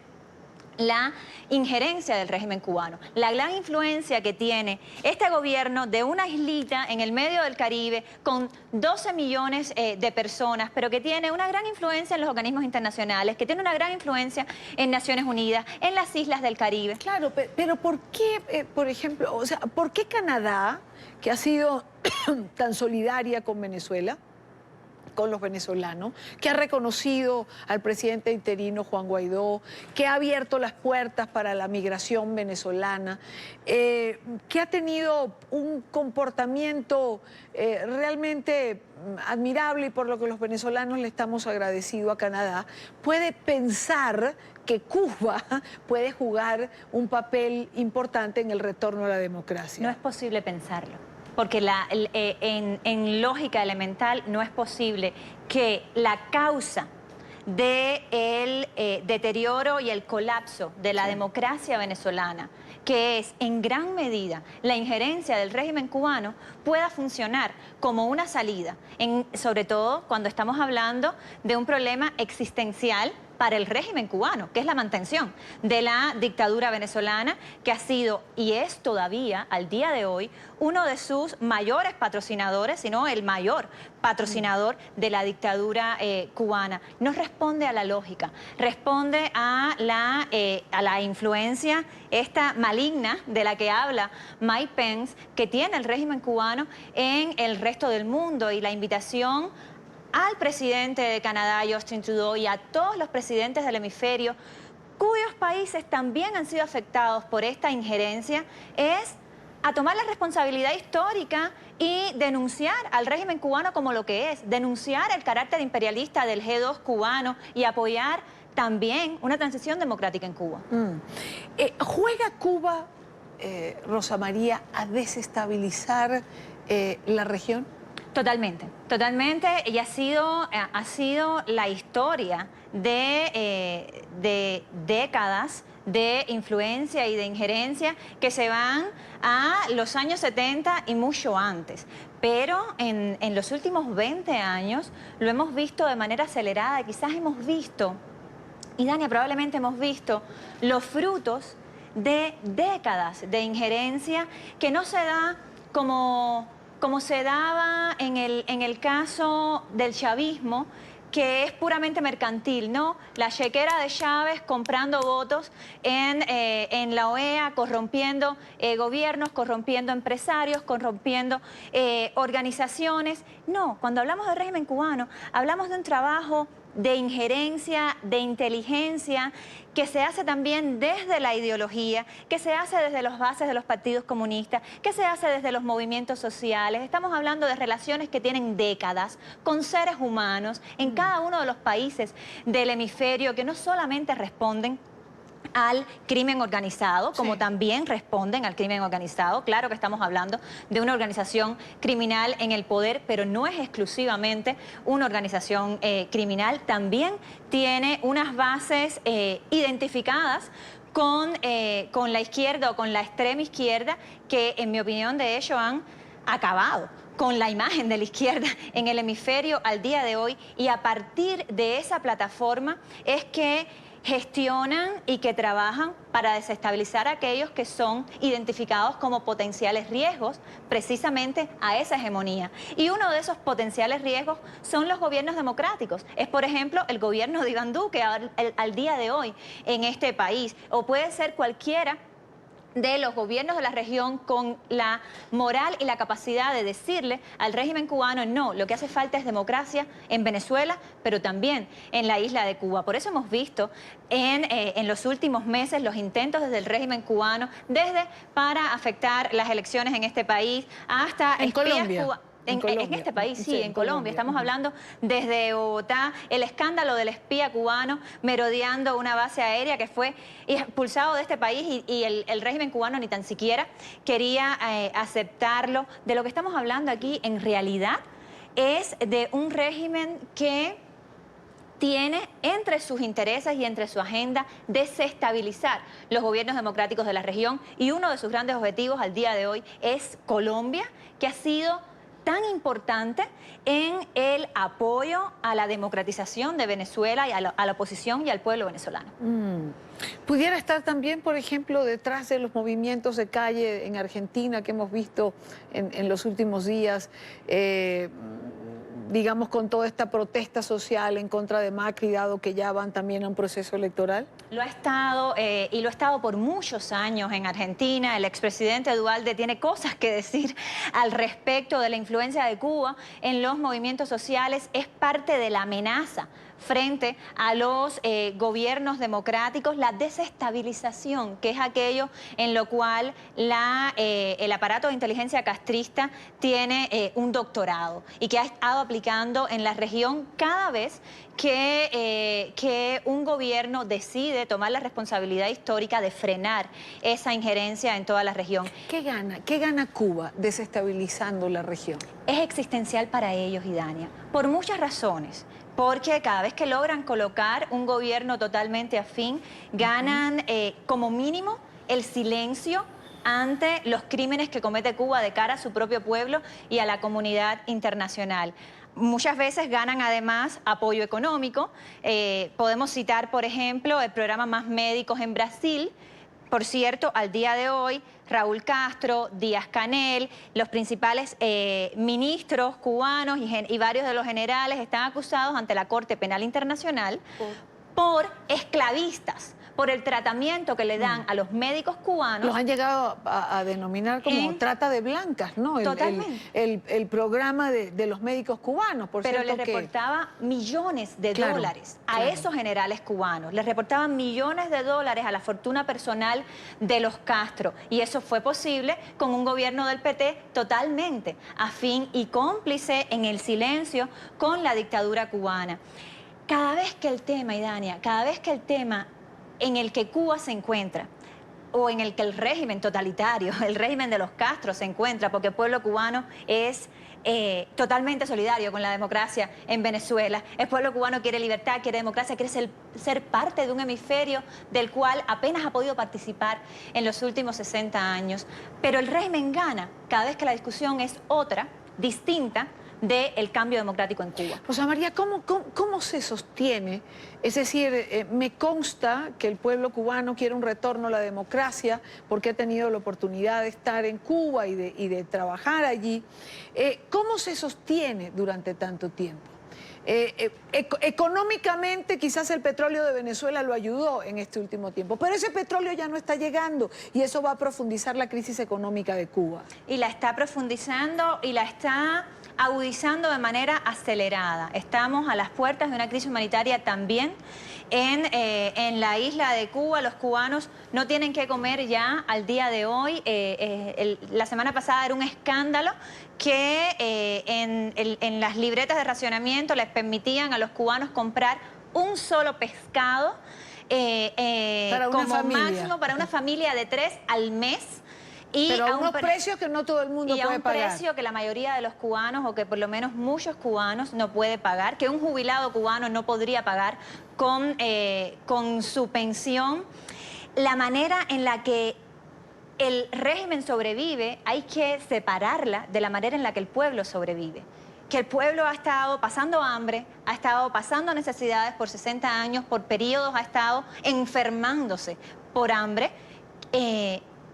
la injerencia del régimen cubano, la gran influencia que tiene este gobierno de una islita en el medio del Caribe con 12 millones de personas, pero que tiene una gran influencia en los organismos internacionales, que tiene una gran influencia en Naciones Unidas, en las islas del Caribe. Claro, pero ¿por qué, por ejemplo, o sea, por qué Canadá, que ha sido tan solidaria con Venezuela, con los venezolanos, que ha reconocido al presidente interino Juan Guaidó, que ha abierto las puertas para la migración venezolana, que ha tenido un comportamiento realmente admirable y por lo que los venezolanos le estamos agradecidos a Canadá, puede pensar que Cuba puede jugar un papel importante en el retorno a la democracia? No es posible pensarlo. Porque en lógica elemental no es posible que la causa del deterioro y el colapso de la democracia venezolana, que es en gran medida la injerencia del régimen cubano, pueda funcionar como una salida, sobre todo cuando estamos hablando de un problema existencial para el régimen cubano, que es la mantención de la dictadura venezolana, que ha sido y es todavía al día de hoy uno de sus mayores patrocinadores, si no el mayor patrocinador de la dictadura cubana. No responde a la lógica, responde a la influencia esta maligna de la que habla Mike Pence, que tiene el régimen cubano en el resto del mundo, y la invitación al presidente de Canadá, Justin Trudeau, y a todos los presidentes del hemisferio, cuyos países también han sido afectados por esta injerencia, es a tomar la responsabilidad histórica y denunciar al régimen cubano como lo que es, denunciar el carácter imperialista del G2 cubano y apoyar también una transición democrática en Cuba. ¿Juega Cuba, Rosa María, a desestabilizar la región? Totalmente, totalmente, y ha sido la historia de décadas de influencia y de injerencia que se van a los años 70 y mucho antes. Pero en los últimos 20 años lo hemos visto de manera acelerada. Quizás hemos visto, y Dania, probablemente hemos visto los frutos de décadas de injerencia que no se da como se daba en el caso del chavismo, que es puramente mercantil, ¿no? La chequera de Chávez comprando votos en la OEA, corrompiendo gobiernos, corrompiendo empresarios, corrompiendo organizaciones. No, cuando hablamos del régimen cubano, hablamos de un trabajo de injerencia, de inteligencia, que se hace también desde la ideología, que se hace desde las bases de los partidos comunistas, que se hace desde los movimientos sociales. Estamos hablando de relaciones que tienen décadas con seres humanos en cada uno de los países del hemisferio, que no solamente responden al crimen organizado, como también responden al crimen organizado. Claro que estamos hablando de una organización criminal en el poder, pero no es exclusivamente una organización criminal. También tiene unas bases identificadas con la izquierda o con la extrema izquierda, que en mi opinión de hecho han acabado con la imagen de la izquierda en el hemisferio al día de hoy, y a partir de esa plataforma es que gestionan y que trabajan para desestabilizar a aquellos que son identificados como potenciales riesgos precisamente a esa hegemonía. Y uno de esos potenciales riesgos son los gobiernos democráticos. Es, por ejemplo, el gobierno de Iván Duque al día de hoy en este país, o puede ser cualquiera de los gobiernos de la región con la moral y la capacidad de decirle al régimen cubano: no, lo que hace falta es democracia en Venezuela, pero también en la isla de Cuba. Por eso hemos visto en los últimos meses los intentos desde el régimen cubano, desde para afectar las elecciones en este país hasta en Colombia. en este país, sí, en Colombia. Estamos hablando desde Bogotá, el escándalo del espía cubano merodeando una base aérea que fue expulsado de este país y el régimen cubano ni tan siquiera quería aceptarlo. De lo que estamos hablando aquí, en realidad, es de un régimen que tiene entre sus intereses y entre su agenda desestabilizar los gobiernos democráticos de la región, y uno de sus grandes objetivos al día de hoy es Colombia, que ha sido tan importante en el apoyo a la democratización de Venezuela y a la oposición y al pueblo venezolano. ¿Pudiera estar también, por ejemplo, detrás de los movimientos de calle en Argentina que hemos visto en los últimos días, digamos, con toda esta protesta social en contra de Macri, dado que ya van también a un proceso electoral? Lo ha estado, y lo ha estado por muchos años en Argentina. El expresidente Dualde tiene cosas que decir al respecto de la influencia de Cuba en los movimientos sociales. Es parte de la amenaza frente a los gobiernos democráticos, la desestabilización, que es aquello en lo cual el aparato de inteligencia castrista tiene un doctorado y que ha estado aplicando en la región cada vez que un gobierno decide tomar la responsabilidad histórica de frenar esa injerencia en toda la región. ¿Qué gana Cuba desestabilizando la región? Es existencial para ellos, Idania, por muchas razones. Porque cada vez que logran colocar un gobierno totalmente afín, ganan como mínimo el silencio ante los crímenes que comete Cuba de cara a su propio pueblo y a la comunidad internacional. Muchas veces ganan además apoyo económico. Podemos citar, por ejemplo, el programa Más Médicos en Brasil. Por cierto, al día de hoy, Raúl Castro, Díaz-Canel, los principales ministros cubanos y varios de los generales están acusados ante la Corte Penal Internacional por esclavistas, por el tratamiento que le dan a los médicos cubanos. Los han llegado a denominar como trata de blancas, ¿no? Totalmente. El programa de los médicos cubanos, por Pero cierto, les reportaba millones de dólares a claro. esos generales cubanos. Les reportaban millones de dólares a la fortuna personal de los Castro. Y eso fue posible con un gobierno del PT totalmente afín y cómplice en el silencio con la dictadura cubana. Cada vez que el tema, Idania, cada vez que el tema en el que Cuba se encuentra, o en el que el régimen totalitario, el régimen de los Castro se encuentra, porque el pueblo cubano es totalmente solidario con la democracia en Venezuela. El pueblo cubano quiere libertad, quiere democracia, quiere ser parte de un hemisferio del cual apenas ha podido participar en los últimos 60 años. Pero el régimen gana cada vez que la discusión es otra, distinta, del cambio democrático en Cuba. José María, ¿cómo se sostiene? Es decir, me consta que el pueblo cubano quiere un retorno a la democracia porque ha tenido la oportunidad de estar en Cuba y de trabajar allí. ¿Cómo se sostiene durante tanto tiempo? Económicamente quizás el petróleo de Venezuela lo ayudó en este último tiempo, pero ese petróleo ya no está llegando y eso va a profundizar la crisis económica de Cuba. Y la está profundizando y la está agudizando de manera acelerada. Estamos a las puertas de una crisis humanitaria también en la isla de Cuba. Los cubanos no tienen que comer ya al día de hoy. La semana pasada era un escándalo que en las libretas de racionamiento les permitían a los cubanos comprar un solo pescado como máximo para una familia de 3 al mes. Pero a unos precios que no todo el mundo puede pagar. Y a un precio que la mayoría de los cubanos, o que por lo menos muchos cubanos, no puede pagar, que un jubilado cubano no podría pagar con su pensión. La manera en la que el régimen sobrevive hay que separarla de la manera en la que el pueblo sobrevive. Que el pueblo ha estado pasando hambre, ha estado pasando necesidades por 60 años, por periodos ha estado enfermándose por hambre,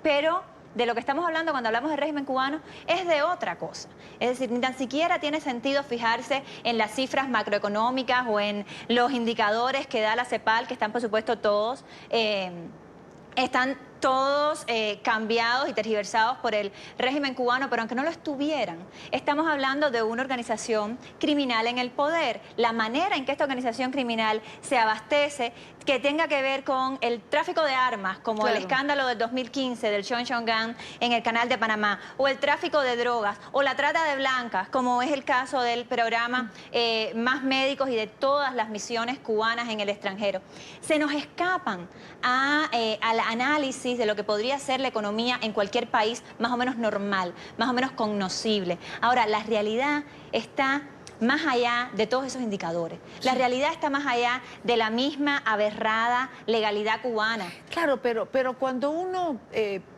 pero de lo que estamos hablando cuando hablamos del régimen cubano es de otra cosa. Es decir, ni tan siquiera tiene sentido fijarse en las cifras macroeconómicas o en los indicadores que da la CEPAL, que están, por supuesto, todos todos cambiados y tergiversados por el régimen cubano, pero aunque no lo estuvieran, estamos hablando de una organización criminal en el poder. La manera en que esta organización criminal se abastece, que tenga que ver con el tráfico de armas, como el escándalo del 2015 del Xinjiang en el Canal de Panamá, o el tráfico de drogas, o la trata de blancas, como es el caso del programa Más Médicos y de todas las misiones cubanas en el extranjero. Se nos escapan al análisis de lo que podría ser la economía en cualquier país más o menos normal, más o menos cognoscible. Ahora, la realidad está más allá de todos esos indicadores. La realidad está más allá de la misma aberrada legalidad cubana. Claro, pero cuando uno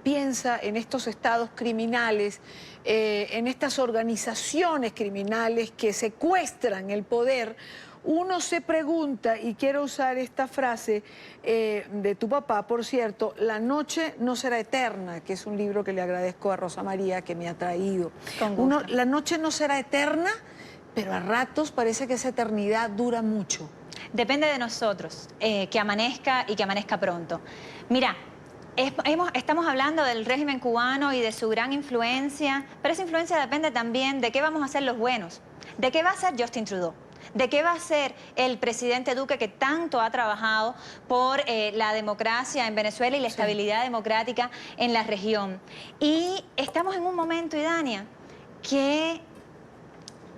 piensa en estos estados criminales, en estas organizaciones criminales que secuestran el poder, uno se pregunta, y quiero usar esta frase de tu papá, por cierto, La noche no será eterna, que es un libro que le agradezco a Rosa María que me ha traído. La noche no será eterna, pero a ratos parece que esa eternidad dura mucho. Depende de nosotros, que amanezca y que amanezca pronto. Mira, estamos hablando del régimen cubano y de su gran influencia, pero esa influencia depende también de qué vamos a hacer los buenos, de qué va a hacer Justin Trudeau, de qué va a hacer el presidente Duque, que tanto ha trabajado por la democracia en Venezuela y la estabilidad democrática en la región. Y estamos en un momento, Idania, que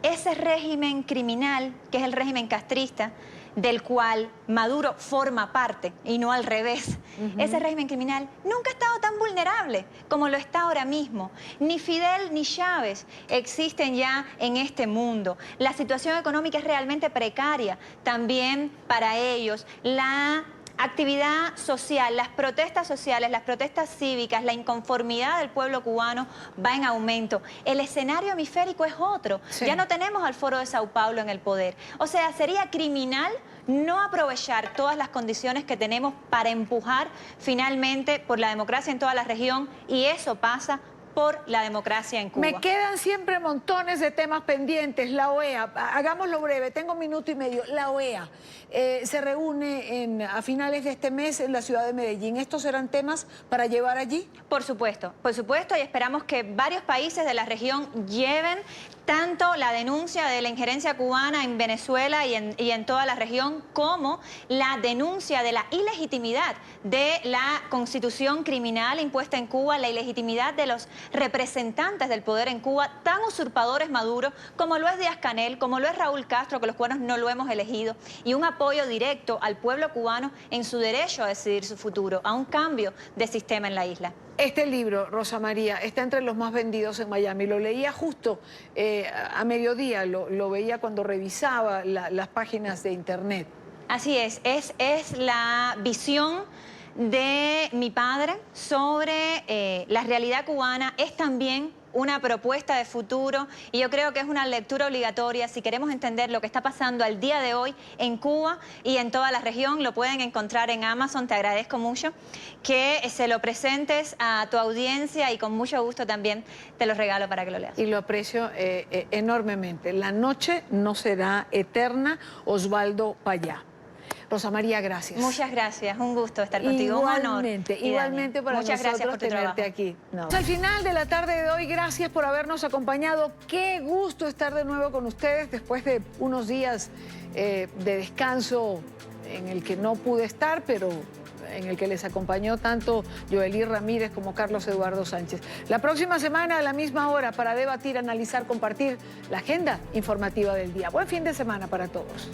ese régimen criminal, que es el régimen castrista, del cual Maduro forma parte y no al revés, ese régimen criminal nunca ha estado tan vulnerable como lo está ahora mismo. Ni Fidel ni Chávez existen ya en este mundo. La situación económica es realmente precaria también para ellos. La actividad social, las protestas sociales, las protestas cívicas, la inconformidad del pueblo cubano va en aumento. El escenario hemisférico es otro. Ya no tenemos al Foro de Sao Paulo en el poder. O sea, sería criminal no aprovechar todas las condiciones que tenemos para empujar finalmente por la democracia en toda la región, y eso pasa por la democracia en Cuba. Me quedan siempre montones de temas pendientes. La OEA, hagámoslo breve, tengo 1 minuto y medio. La OEA se reúne a finales de este mes en la ciudad de Medellín. ¿Estos serán temas para llevar allí? Por supuesto, y esperamos que varios países de la región lleven tanto la denuncia de la injerencia cubana en Venezuela y en toda la región, como la denuncia de la ilegitimidad de la constitución criminal impuesta en Cuba, la ilegitimidad de los representantes del poder en Cuba, tan usurpadores Maduro, como lo es Díaz-Canel, como lo es Raúl Castro, que los cubanos no lo hemos elegido, y un apoyo directo al pueblo cubano en su derecho a decidir su futuro, a un cambio de sistema en la isla. Este libro, Rosa María, está entre los más vendidos en Miami. Lo leía justo a mediodía, lo veía cuando revisaba las páginas de internet. Así es la visión de mi padre sobre la realidad cubana, es también una propuesta de futuro, y yo creo que es una lectura obligatoria si queremos entender lo que está pasando al día de hoy en Cuba y en toda la región. Lo pueden encontrar en Amazon. Te agradezco mucho que se lo presentes a tu audiencia, y con mucho gusto también te lo regalo para que lo leas. Y lo aprecio enormemente. La noche no será eterna, Osvaldo Payá. Rosa María, gracias. Muchas gracias, un gusto estar contigo, un honor. Igualmente para muchas gracias por tu tenerte trabajo aquí. Al final de la tarde de hoy, gracias por habernos acompañado. Qué gusto estar de nuevo con ustedes después de unos días de descanso en el que no pude estar, pero en el que les acompañó tanto Joely Ramírez como Carlos Eduardo Sánchez. La próxima semana a la misma hora para debatir, analizar, compartir la agenda informativa del día. Buen fin de semana para todos.